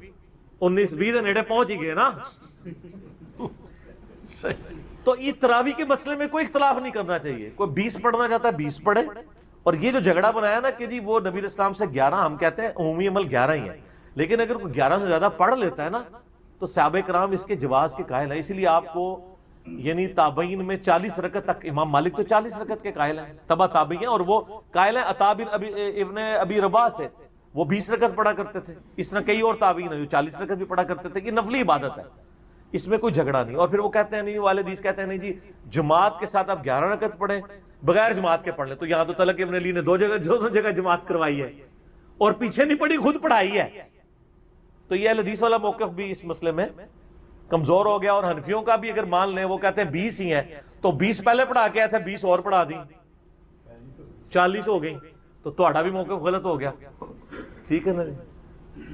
19-20 نیڑے پہنچ ہی گئے نا۔ تو یہ تراویح کے مسئلے میں کوئی اختلاف نہیں کرنا چاہیے، کوئی 20 پڑھنا چاہتا ہے 20 پڑھے، اور یہ جو جھگڑا بنایا نا کہ جی وہ نبی علیہ السلام سے 11، ہم کہتے ہیں عمومی عمل 11 ہی ہے، لیکن اگر کوئی 11 سے زیادہ پڑھ لیتا ہے نا تو صحابہ کرام اس کے جواز کے قائل ہیں۔ اسی لیے آپ کو یعنی تابعین میں 40 رکعت تک، امام مالک تو 40 رکعت کے قائل ہیں، تبع تابعی ہیں، اور وہ قائل ہیں عطا بن ابن ابی رباح سے، وہ 20 رکعت پڑھا کرتے تھے۔ اس طرح کئی اور تابعین ہیں جو 40 رکعت بھی پڑھا کرتے تھے۔ یہ نفلی عبادت ہے، اس میں کوئی جھگڑا نہیں۔ اور پھر وہ کہتے ہیں نہیں، والے حدیث کہتے ہیں نہیں جی جماعت کے ساتھ آپ 11 رکعت پڑھیں، بغیر جماعت کے پڑھ لیں. تو یہاں تو طلق ابن علی نے دونوں جگہ جماعت کروائی ہے اور پیچھے نہیں پڑھی، خود پڑھائی ہے. تو یہ حدیث والا موقف بھی اس مسئلے میں کمزور ہو گیا. اور حنفیوں کا بھی اگر مان لیں، وہ کہتے ہیں 20 ہی ہیں، تو 20 پہلے پڑھا کے آئے تھے، 20 اور پڑھا دیں، 40 ہو گئی. تو تہاڈا بھی موقف غلط ہو گیا. ٹھیک ہے نا جی؟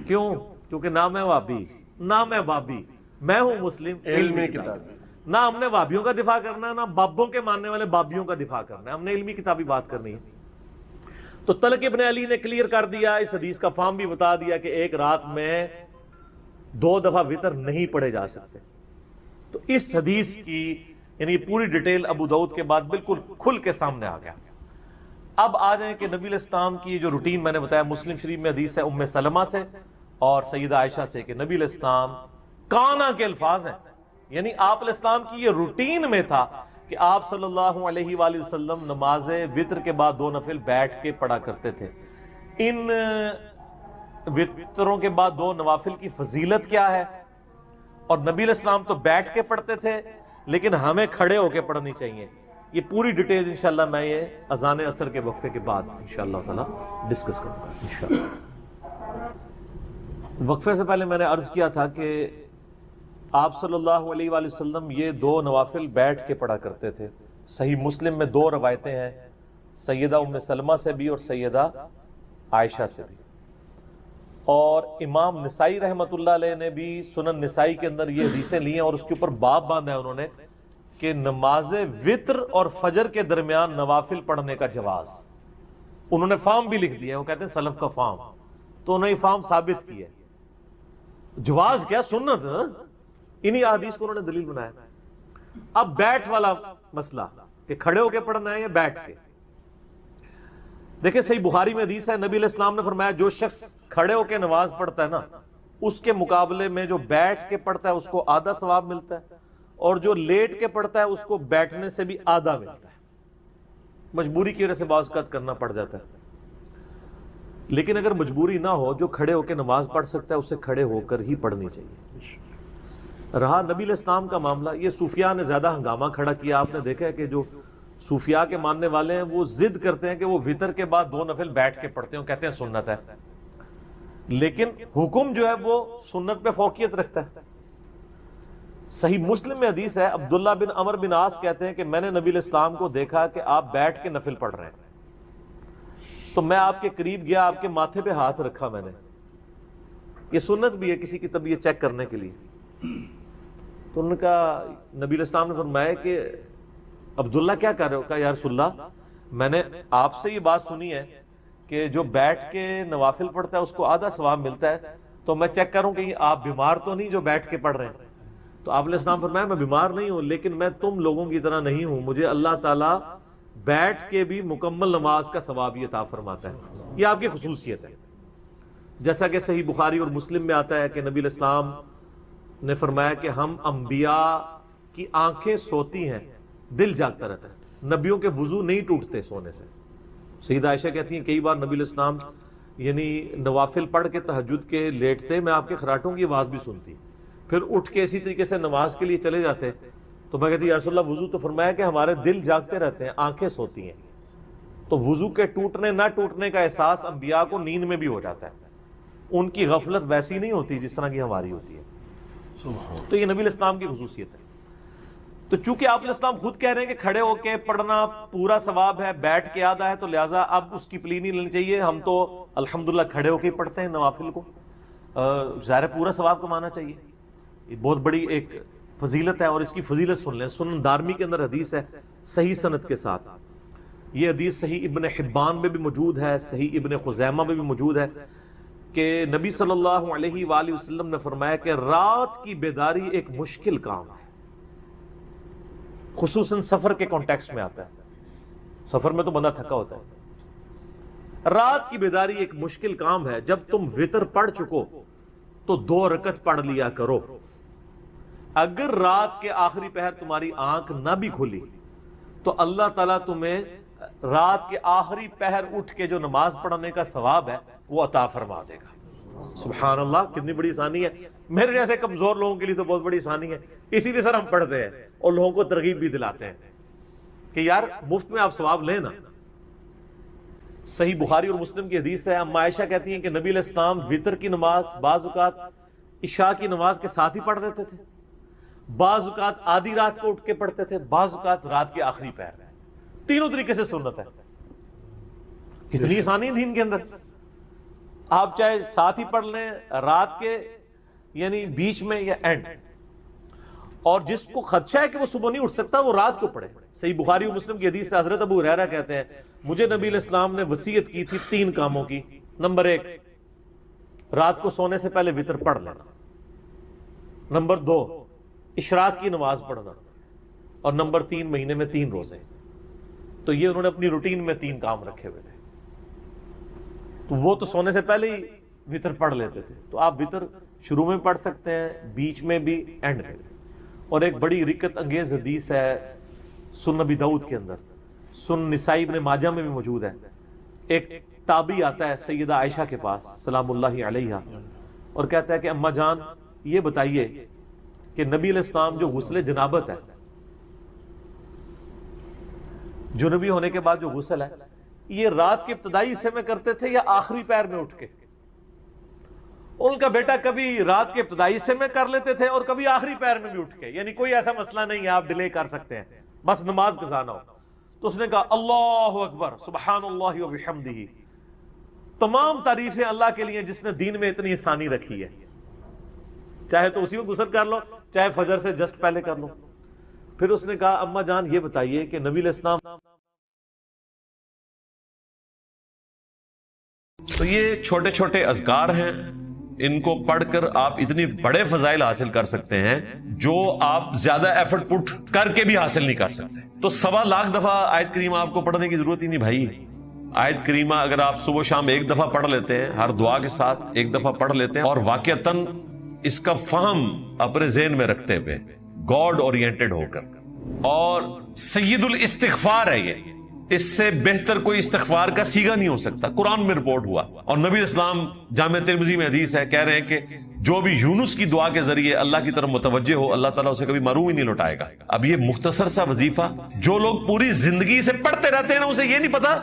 کیوں؟ کیونکہ نہ میں وہابی نہ میں بابی، میں ہوں مسلم علمی کتاب. نہ ہم نے وہابیوں کا دفاع کرنا ہے، نہ بابوں کے ماننے والے بابیوں کا دفاع کرنا ہے، ہم نے علمی کتابی بات کرنی ہے. تو طلق ابن علی نے کلیئر کر دیا، اس حدیث کا فارم بھی بتا دیا کہ ایک رات میں 2 دفعہ وتر نہیں پڑھے جا سکتے. تو اس حدیث کی یعنی پوری ڈیٹیل ابو داؤد کے بعد بالکل کھل کے سامنے آ گیا. اب آ جائیں کہ نبی علیہ السلام کی جو روٹین میں نے بتایا، مسلم شریف میں حدیث ہے ام سلمہ سے اور سیدہ عائشہ سے کہ نبی علیہ السلام کانا کے الفاظ ہیں، یعنی آپ علیہ السلام کی یہ روٹین میں تھا کہ آپ صلی اللہ علیہ وآلہ وسلم نماز وتر کے بعد 2 نفل بیٹھ کے پڑھا کرتے تھے. ان وتروں کے بعد 2 نوافل کی فضیلت کیا ہے؟ اور نبی علیہ السلام تو بیٹھ کے پڑھتے تھے، لیکن ہمیں کھڑے ہو کے پڑھنی چاہیے. یہ پوری ڈیٹیل انشاءاللہ میں یہ اذان عصر کے وقفے کے بعد انشاءاللہ تعالی ڈسکس کروں گا انشاءاللہ. وقفے سے پہلے میں نے عرض کیا تھا کہ آپ صلی اللہ علیہ وآلہ وسلم یہ 2 نوافل بیٹھ کے پڑھا کرتے تھے. صحیح مسلم میں 2 روایتیں ہیں، سیدہ ام سلمہ سے بھی اور سیدہ عائشہ سے بھی. اور امام نسائی رحمۃ اللہ علیہ نے بھی سنن نسائی کے اندر یہ حدیثیں لی ہیں اور اس کے اوپر باب باندھا ہے انہوں نے کہ نماز وتر اور فجر کے درمیان نوافل پڑھنے کا جواز. انہوں نے فارم بھی لکھ دیا ہے، وہ کہتے ہیں سلف کا فارم. تو انہوں نے یہ فارم ثابت کی ہے. جواز کیا، سنت، انہی احادیث کو انہوں نے دلیل بنایا. اب بیٹھ والا مسئلہ کہ کھڑے ہو کے پڑھنا ہے یا بیٹھ کے. دیکھیں صحیح بخاری میں حدیث ہے، نبی علیہ السلام نے فرمایا جو شخص کھڑے ہو کے نماز پڑھتا ہے نا، اس کے مقابلے میں جو بیٹھ کے پڑھتا ہے اس کو آدھا ثواب ملتا ہے، اور جو لیٹ کے پڑھتا ہے اس کو بیٹھنے سے بھی آدھا ملتا ہے. مجبوری کی وجہ سے بعض اوقات کرنا پڑ جاتا ہے، لیکن اگر مجبوری نہ ہو، جو کھڑے ہو کے نماز پڑھ سکتا ہے اسے کھڑے ہو کر ہی پڑھنی چاہیے. رہا نبی علیہ السلام کا معاملہ، یہ صوفیاء نے زیادہ ہنگامہ کھڑا کیا. آپ نے دیکھا ہے کہ جو صوفیاء کے ماننے والے ہیں وہ ضد کرتے ہیں کہ وہ وتر کے بعد 2 نفل بیٹھ کے پڑھتے ہیں، کہتے ہیں سنت ہے، لیکن حکم جو ہے وہ سنت پہ فوقیت رکھتا ہے. صحیح مسلم میں حدیث ہے، عبداللہ بن عمر بن عاص کہتے ہیں کہ میں نے نبی علیہ السلام کو دیکھا کہ آپ بیٹھ کے نفل پڑھ رہے ہیں، تو میں آپ کے قریب گیا، آپ کے ماتھے پہ ہاتھ رکھا میں نے. یہ سنت بھی ہے کسی کی طبیعت چیک کرنے کے لیے. تو ان کا نبی علیہ السلام نے فرمایا کہ عبداللہ کیا کر رہے ہو؟ کہا یا رسول اللہ میں نے آپ سے یہ بات سنی ہے کہ جو بیٹھ کے نوافل پڑھتا ہے اس کو آدھا ثواب ملتا ہے، تو میں چیک کروں کہ آپ بیمار تو نہیں جو بیٹھ کے پڑھ رہے ہیں. تو آپ علیہ السلام فرمایا میں بیمار نہیں ہوں، لیکن میں تم لوگوں کی طرح نہیں ہوں، مجھے اللہ تعالیٰ بیٹھ کے بھی مکمل نماز کا ثواب عطا فرماتا ہے. یہ آپ کی خصوصیت ہے. جیسا کہ صحیح بخاری اور مسلم میں آتا ہے کہ نبی علیہ السلام نے فرمایا کہ ہم انبیاء کی آنکھیں سوتی ہیں، دل جاگتا رہتا ہے، نبیوں کے وضو نہیں ٹوٹتے سونے سے. سیدہ عائشہ کہتی ہیں کئی بار نبی علیہ السلام یعنی نوافل پڑھ کے تہجد کے لیٹتے، میں آپ کے خراٹوں کی آواز بھی سنتی، پھر اٹھ کے اسی طریقے سے نماز کے لیے چلے جاتے. تو میں کہتی یا رسول اللہ وضو تو فرمایا کہ ہمارے دل جاگتے رہتے ہیں، آنکھیں سوتی ہیں. تو وضو کے ٹوٹنے نہ ٹوٹنے کا احساس انبیاء کو نیند میں بھی ہو جاتا ہے. ان کی غفلت ویسی نہیں ہوتی جس طرح کی ہماری ہوتی ہے. تو یہ نبی علیہ السلام کی خصوصیت ہے. تو چونکہ آپ علیہ السلام خود کہہ رہے ہیں کہ کھڑے ہو کے پڑھنا پورا ثواب ہے، بیٹھ کے آدھا ہے، تو لہٰذا اب اس کی پلی نہیں لینی چاہیے. ہم تو الحمدللہ کھڑے ہو کے ہی پڑھتے ہیں نوافل کو، ظاہر پورا ثواب کمانا چاہیے. یہ بہت بڑی ایک فضیلت ہے، اور اس کی فضیلت سن لیں. سنن دارمی کے اندر حدیث ہے صحیح سند کے ساتھ. یہ حدیث صحیح ابن حبان میں بھی موجود ہے، صحیح ابن خزیمہ میں بھی موجود ہے کہ نبی صلی اللہ علیہ وآلہ وسلم نے فرمایا کہ رات کی بیداری ایک مشکل کام ہے. خصوصاً سفر کے کانٹیکسٹ میں آتا ہے. سفر میں تو بندہ تھکا ہوتا ہے. رات کی بیداری ایک مشکل کام ہے. جب تم وتر پڑھ چکو تو 2 رکعت پڑھ لیا کرو. اگر رات کے آخری پہر تمہاری آنکھ نہ بھی کھلی تو اللہ تعالیٰ تمہیں رات کے آخری پہر اٹھ کے جو نماز پڑھنے کا ثواب ہے وہ عطا فرما دے گا. سبحان اللہ، کتنی بڑی آسانی ہے. میرے جیسے کمزور لوگوں کے لیے تو بہت بڑی آسانی ہے. اسی لیے سر ہم پڑھتے ہیں اور لوگوں کو ترغیب بھی دلاتے ہیں. کہ یار مفت میں آپ ثواب لیں نا. صحیح بخاری اور مسلم کی حدیث ہے, اما عائشہ کہتی ہیں کہ نبی علیہ السلام وتر کی نماز بعض اوقات عشاء کی نماز کے ساتھ ہی پڑھ دیتے تھے, بعض اوقات آدھی رات کو اٹھ کے پڑھتے تھے, بعض اوقات رات کے آخری پہر. تینوں طریقے سے سنت ہے. کتنی آسانی ہے دین کے اندر. آپ چاہے ساتھ ہی پڑھ لیں, رات کے یعنی بیچ میں یا اینڈ, اور جس کو خدشہ ہے کہ وہ صبح نہیں اٹھ سکتا وہ رات کو پڑھے. صحیح بخاری و مسلم کی حدیث سے حضرت ابو ہریرہ کہتے ہیں مجھے نبی علیہ السلام نے وصیت کی تھی 3 کاموں کی. نمبر 1, رات کو سونے سے پہلے وتر پڑھ لینا. نمبر 2, اشراق کی نماز پڑھنا. اور نمبر 3, مہینے میں 3 روزے. تو یہ انہوں نے اپنی روٹین میں 3 کام رکھے ہوئے تھے. تو وہ تو سونے سے پہلے ہی وتر پڑھ لیتے تھے. تو آپ وتر شروع میں پڑھ سکتے ہیں, بیچ میں بھی, اینڈ میں بھی. اور ایک بڑی رکت انگیز حدیث ہے سنن نبی داؤد کے اندر, سنن نسائی ابن ماجہ میں بھی موجود ہے. ایک تابعی آتا ہے سیدہ عائشہ کے پاس سلام اللہ علیہا اور کہتا ہے کہ اماں جان یہ بتائیے کہ نبی علیہ السلام جو غسل جنابت ہے, جنوبی ہونے کے بعد جو غسل ہے, یہ رات کے ابتدائی حصے میں کرتے تھے یا آخری پہر میں اٹھ کے؟ ان کا بیٹا کبھی رات کے ابتدائی حصے میں کر لیتے تھے اور کبھی آخری پہر میں بھی اٹھ کے, یعنی کوئی ایسا مسئلہ نہیں ہے, آپ ڈیلے کر سکتے ہیں, بس نماز قضا نہ ہو. تو اس نے کہا اللہ اکبر سبحان اللہ و بحمدہ, تمام تعریفیں اللہ کے لیے جس نے دین میں اتنی آسانی رکھی ہے. چاہے تو اسی وقت غسل کر لو, چاہے فجر سے جسٹ پہلے کر لو. پھر اس نے کہا اماں جان یہ بتائیے کہ نبی علیہ السلام, تو یہ چھوٹے چھوٹے اذکار ہیں, ان کو پڑھ کر آپ اتنی بڑے فضائل حاصل کر سکتے ہیں جو آپ زیادہ ایفرٹ پٹ کر کے بھی حاصل نہیں کر سکتے. تو 1.25 لاکھ دفعہ آیت کریمہ آپ کو پڑھنے کی ضرورت ہی نہیں بھائی. آیت کریمہ اگر آپ صبح و شام 1 دفعہ پڑھ لیتے ہیں, ہر دعا کے ساتھ 1 دفعہ پڑھ لیتے ہیں, اور واقعتاً اس کا فہم اپنے ذہن میں رکھتے ہوئے گاڈ اورینٹڈ ہو کر, اور سید الاستغفار ہے یہ, اس سے بہتر کوئی استغفار کا سیگا نہیں ہو سکتا. قرآن میں رپورٹ ہوا, اور نبی اسلام جامع ترمذی میں حدیث ہے, کہہ رہے ہیں کہ جو بھی یونس کی دعا کے ذریعے اللہ کی طرف متوجہ ہو, اللہ تعالیٰ اسے کبھی محروم ہی نہیں لوٹائے گا. اب یہ مختصر سا وظیفہ جو لوگ پوری زندگی سے پڑھتے رہتے ہیں نا, اسے یہ نہیں پتا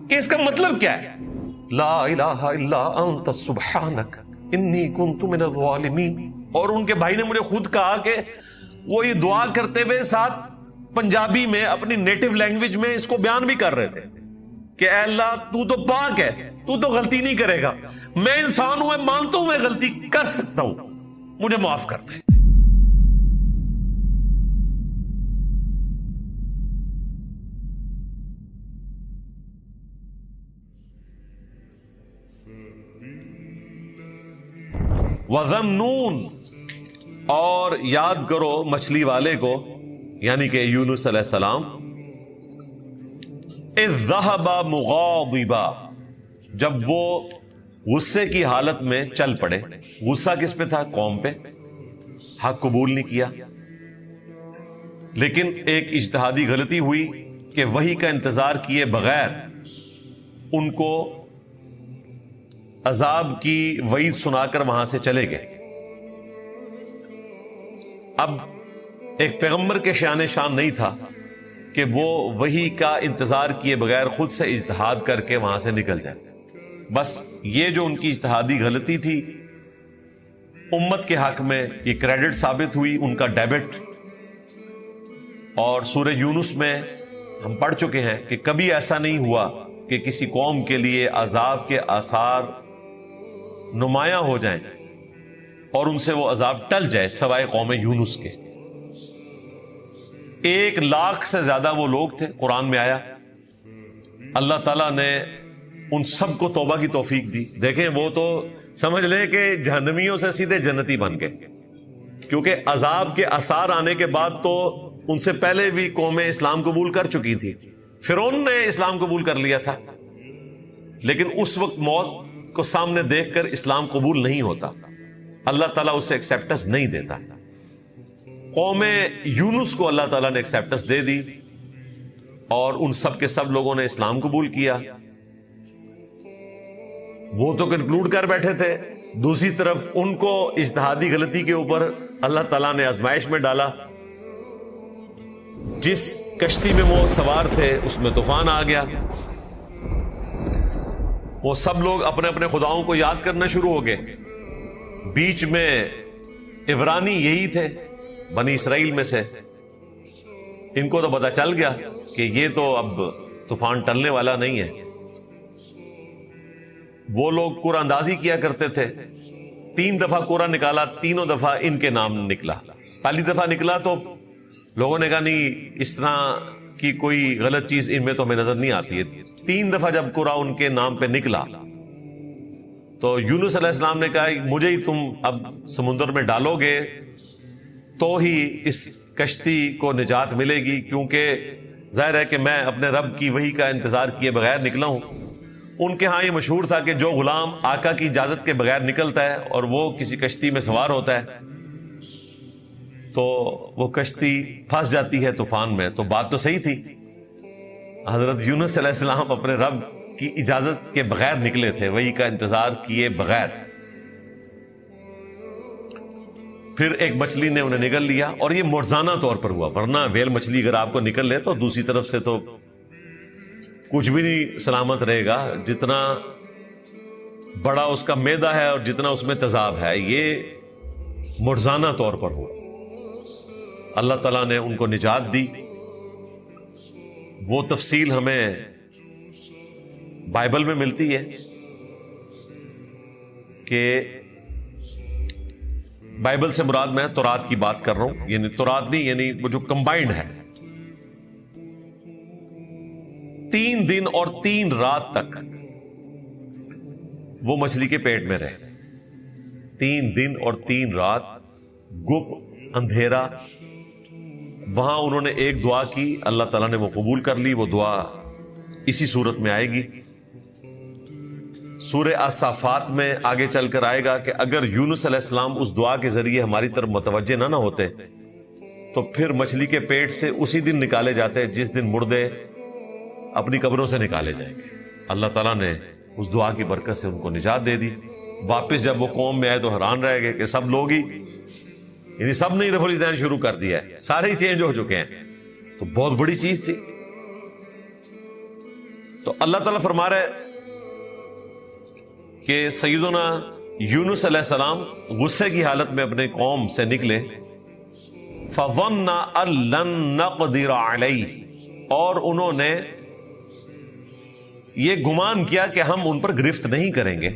کہ اس کا مطلب کیا ہے. لا الہ الا انت سبحانک انی کنت من الظالمین. اور ان کے بھائی نے مجھے خود کہا کہ وہ یہ دعا کرتے ہوئے ساتھ پنجابی میں اپنی نیٹو لینگویج میں اس کو بیان بھی کر رہے تھے کہ اے اللہ تو تو پاک ہے, تو تو غلطی نہیں کرے گا, میں انسان ہوں, میں مانتا ہوں میں غلطی کر سکتا ہوں, مجھے معاف کر دے. وَذَنُّونَ, اور یاد کرو مچھلی والے کو, یعنی کہ یونس علیہ السلام, اذ ذہب مغاضبا, جب وہ غصے کی حالت میں چل پڑے. غصہ کس پہ تھا؟ قوم پہ. حق قبول نہیں کیا, لیکن ایک اجتہادی غلطی ہوئی کہ وحی کا انتظار کیے بغیر ان کو عذاب کی وعید سنا کر وہاں سے چلے گئے. اب ایک پیغمبر کے شان شان نہیں تھا کہ وہ وحی کا انتظار کیے بغیر خود سے اجتہاد کر کے وہاں سے نکل جائے. بس یہ جو ان کی اجتہادی غلطی تھی امت کے حق میں یہ کریڈٹ ثابت ہوئی, ان کا ڈیبٹ. اور سورہ یونس میں ہم پڑھ چکے ہیں کہ کبھی ایسا نہیں ہوا کہ کسی قوم کے لیے عذاب کے آثار نمایاں ہو جائیں اور ان سے وہ عذاب ٹل جائے سوائے قوم یونس کے. 1 لاکھ سے زیادہ وہ لوگ تھے, قرآن میں آیا. اللہ تعالیٰ نے ان سب کو توبہ کی توفیق دی. دیکھیں وہ تو سمجھ لیں کہ جہنمیوں سے سیدھے جنتی بن گئے, کیونکہ عذاب کے آثار آنے کے بعد تو ان سے پہلے بھی قومیں اسلام قبول کر چکی تھی. فرعون نے اسلام قبول کر لیا تھا, لیکن اس وقت موت کو سامنے دیکھ کر اسلام قبول نہیں ہوتا, اللہ تعالیٰ اسے ایکسیپٹنس نہیں دیتا. قوم یونس کو اللہ تعالیٰ نے ایکسیپٹنس دے دی اور ان سب کے سب لوگوں نے اسلام قبول کیا. وہ تو کنکلوڈ کر بیٹھے تھے, دوسری طرف ان کو اجتہادی غلطی کے اوپر اللہ تعالیٰ نے آزمائش میں ڈالا. جس کشتی میں وہ سوار تھے اس میں طوفان آ گیا. وہ سب لوگ اپنے اپنے خداؤں کو یاد کرنا شروع ہو گئے. بیچ میں عبرانی یہی تھے بنی اسرائیل میں سے. ان کو تو پتا چل گیا کہ یہ تو اب طوفان ٹلنے والا نہیں ہے. وہ لوگ قرآن اندازی کیا کرتے تھے. 3 دفعہ قرآن نکالا, تینوں دفعہ ان کے نام نکلا. پہلی دفعہ نکلا تو لوگوں نے کہا نہیں, اس طرح کی کوئی غلط چیز ان میں تو ہمیں نظر نہیں آتی ہے. 3 دفعہ جب قرآن ان کے نام پہ نکلا تو یونس علیہ السلام نے کہا مجھے ہی تم اب سمندر میں ڈالو گے تو ہی اس کشتی کو نجات ملے گی, کیونکہ ظاہر ہے کہ میں اپنے رب کی وحی کا انتظار کیے بغیر نکلا ہوں. ان کے ہاں یہ مشہور تھا کہ جو غلام آقا کی اجازت کے بغیر نکلتا ہے اور وہ کسی کشتی میں سوار ہوتا ہے تو وہ کشتی پھنس جاتی ہے طوفان میں. تو بات تو صحیح تھی, حضرت یونس علیہ السلام اپنے رب کی اجازت کے بغیر نکلے تھے, وحی کا انتظار کیے بغیر. پھر ایک مچھلی نے انہیں نگل لیا, اور یہ معجزانہ طور پر ہوا, ورنہ ویل مچھلی اگر آپ کو نکل لے تو دوسری طرف سے تو کچھ بھی نہیں سلامت رہے گا. جتنا بڑا اس کا معدہ ہے اور جتنا اس میں تیزاب ہے, یہ معجزانہ طور پر ہوا. اللہ تعالیٰ نے ان کو نجات دی. وہ تفصیل ہمیں بائبل میں ملتی ہے کہ بائبل سے مراد میں تورات کی بات کر رہا ہوں, یعنی تورات نہیں, یعنی وہ جو کمبائنڈ ہے. 3 دن اور 3 رات تک وہ مچھلی کے پیٹ میں رہے. 3 دن اور 3 رات گپ اندھیرا. وہاں انہوں نے ایک دعا کی, اللہ تعالیٰ نے وہ قبول کر لی. وہ دعا اسی صورت میں آئے گی. سورہ الصافات میں آگے چل کر آئے گا کہ اگر یونس علیہ السلام اس دعا کے ذریعے ہماری طرف متوجہ نہ ہوتے تو پھر مچھلی کے پیٹ سے اسی دن نکالے جاتے جس دن مردے اپنی قبروں سے نکالے جائیں گے. اللہ تعالیٰ نے اس دعا کی برکت سے ان کو نجات دے دی. واپس جب وہ قوم میں آئے تو حیران رہ گئے کہ سب لوگ ہی, یعنی سب نے رفع الیدین شروع کر دیا ہے, سارے ہی چینج ہو چکے ہیں. تو بہت بڑی چیز تھی. تو اللہ تعالیٰ فرما رہے کہ سیدنا یونس علیہ السلام غصے کی حالت میں اپنے قوم سے نکلے. فَظَنَّ أَن لَّن نَّقْدِرَ عَلَيْهِ, اور انہوں نے یہ گمان کیا کہ ہم ان پر گرفت نہیں کریں گے.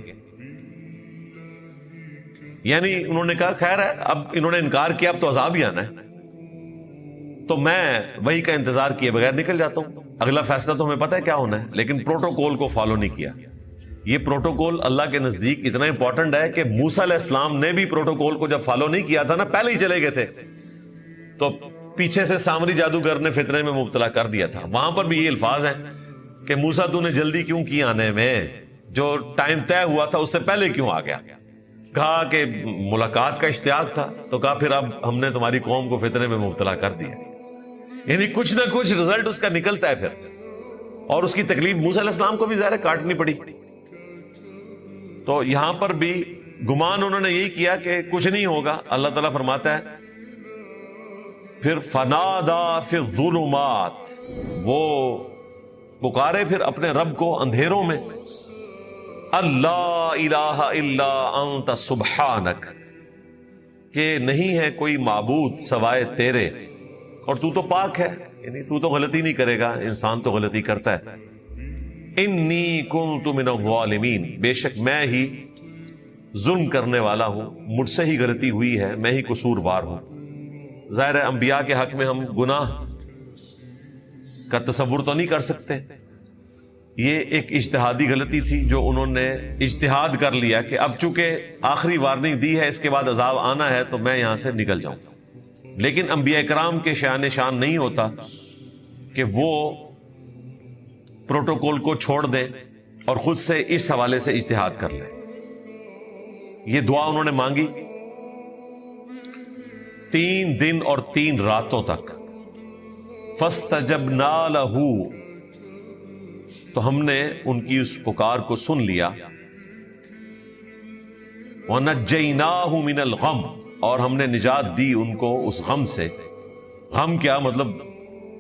یعنی انہوں نے کہا خیر ہے, اب انہوں نے انکار کیا, اب تو عذاب ہی آنا ہے, تو میں وہی کا انتظار کیے بغیر نکل جاتا ہوں. اگلا فیصلہ تو ہمیں پتہ ہے کیا ہونا ہے, لیکن پروٹوکول کو فالو نہیں کیا. یہ پروٹوکول اللہ کے نزدیک اتنا امپورٹنٹ ہے کہ موسیٰ علیہ السلام نے بھی پروٹوکول کو جب فالو نہیں کیا تھا نا, پہلے ہی چلے گئے تھے, تو پیچھے سے سامری جادوگر نے فتنے میں مبتلا کر دیا تھا. وہاں پر بھی یہ الفاظ ہیں کہ موسیٰ تو نے جلدی کیوں کی آنے میں, جو ٹائم طے ہوا تھا اس سے پہلے کیوں آ گیا. کہا کہ ملاقات کا اشتیاق تھا, تو کہا پھر اب ہم نے تمہاری قوم کو فتنے میں مبتلا کر دیا. یعنی کچھ نہ کچھ رزلٹ اس کا نکلتا ہے پھر, اور اس کی تکلیف موسیٰ علیہ السلام کو بھی ظاہر کاٹنی پڑی. تو یہاں پر بھی گمان انہوں نے یہی کیا کہ کچھ نہیں ہوگا. اللہ تعالیٰ فرماتا ہے پھر فنادا فی الظلمات, وہ پکارے پھر اپنے رب کو اندھیروں میں, اللہ الہ الا انت سبحانک, کہ نہیں ہے کوئی معبود سوائے تیرے اور تو تو پاک ہے, یعنی تو تو غلطی نہیں کرے گا, انسان تو غلطی کرتا ہے. انی کنت من الظالمین, بے شک میں ہی ظلم کرنے والا ہوں, مجھ سے ہی غلطی ہوئی ہے, میں ہی قصوروار ہوں. ظاہر ہے انبیاء کے حق میں ہم گناہ کا تصور تو نہیں کر سکتے. یہ ایک اجتہادی غلطی تھی جو انہوں نے اجتہاد کر لیا کہ اب چونکہ آخری وارننگ دی ہے, اس کے بعد عذاب آنا ہے, تو میں یہاں سے نکل جاؤں. لیکن انبیاء کرام کے شان شان نہیں ہوتا کہ وہ پروٹوکول کو چھوڑ دیں اور خود سے اس حوالے سے اجتہاد کر لیں. یہ دعا انہوں نے مانگی 3 دن اور 3 راتوں تک. فَاسْتَجَبْنَا لَهُ, تو ہم نے ان کی اس پکار کو سن لیا. وَنَجَّيْنَاهُ مِنَ الْغَمِّ, اور ہم نے نجات دی ان کو اس غم سے. غم کیا مطلب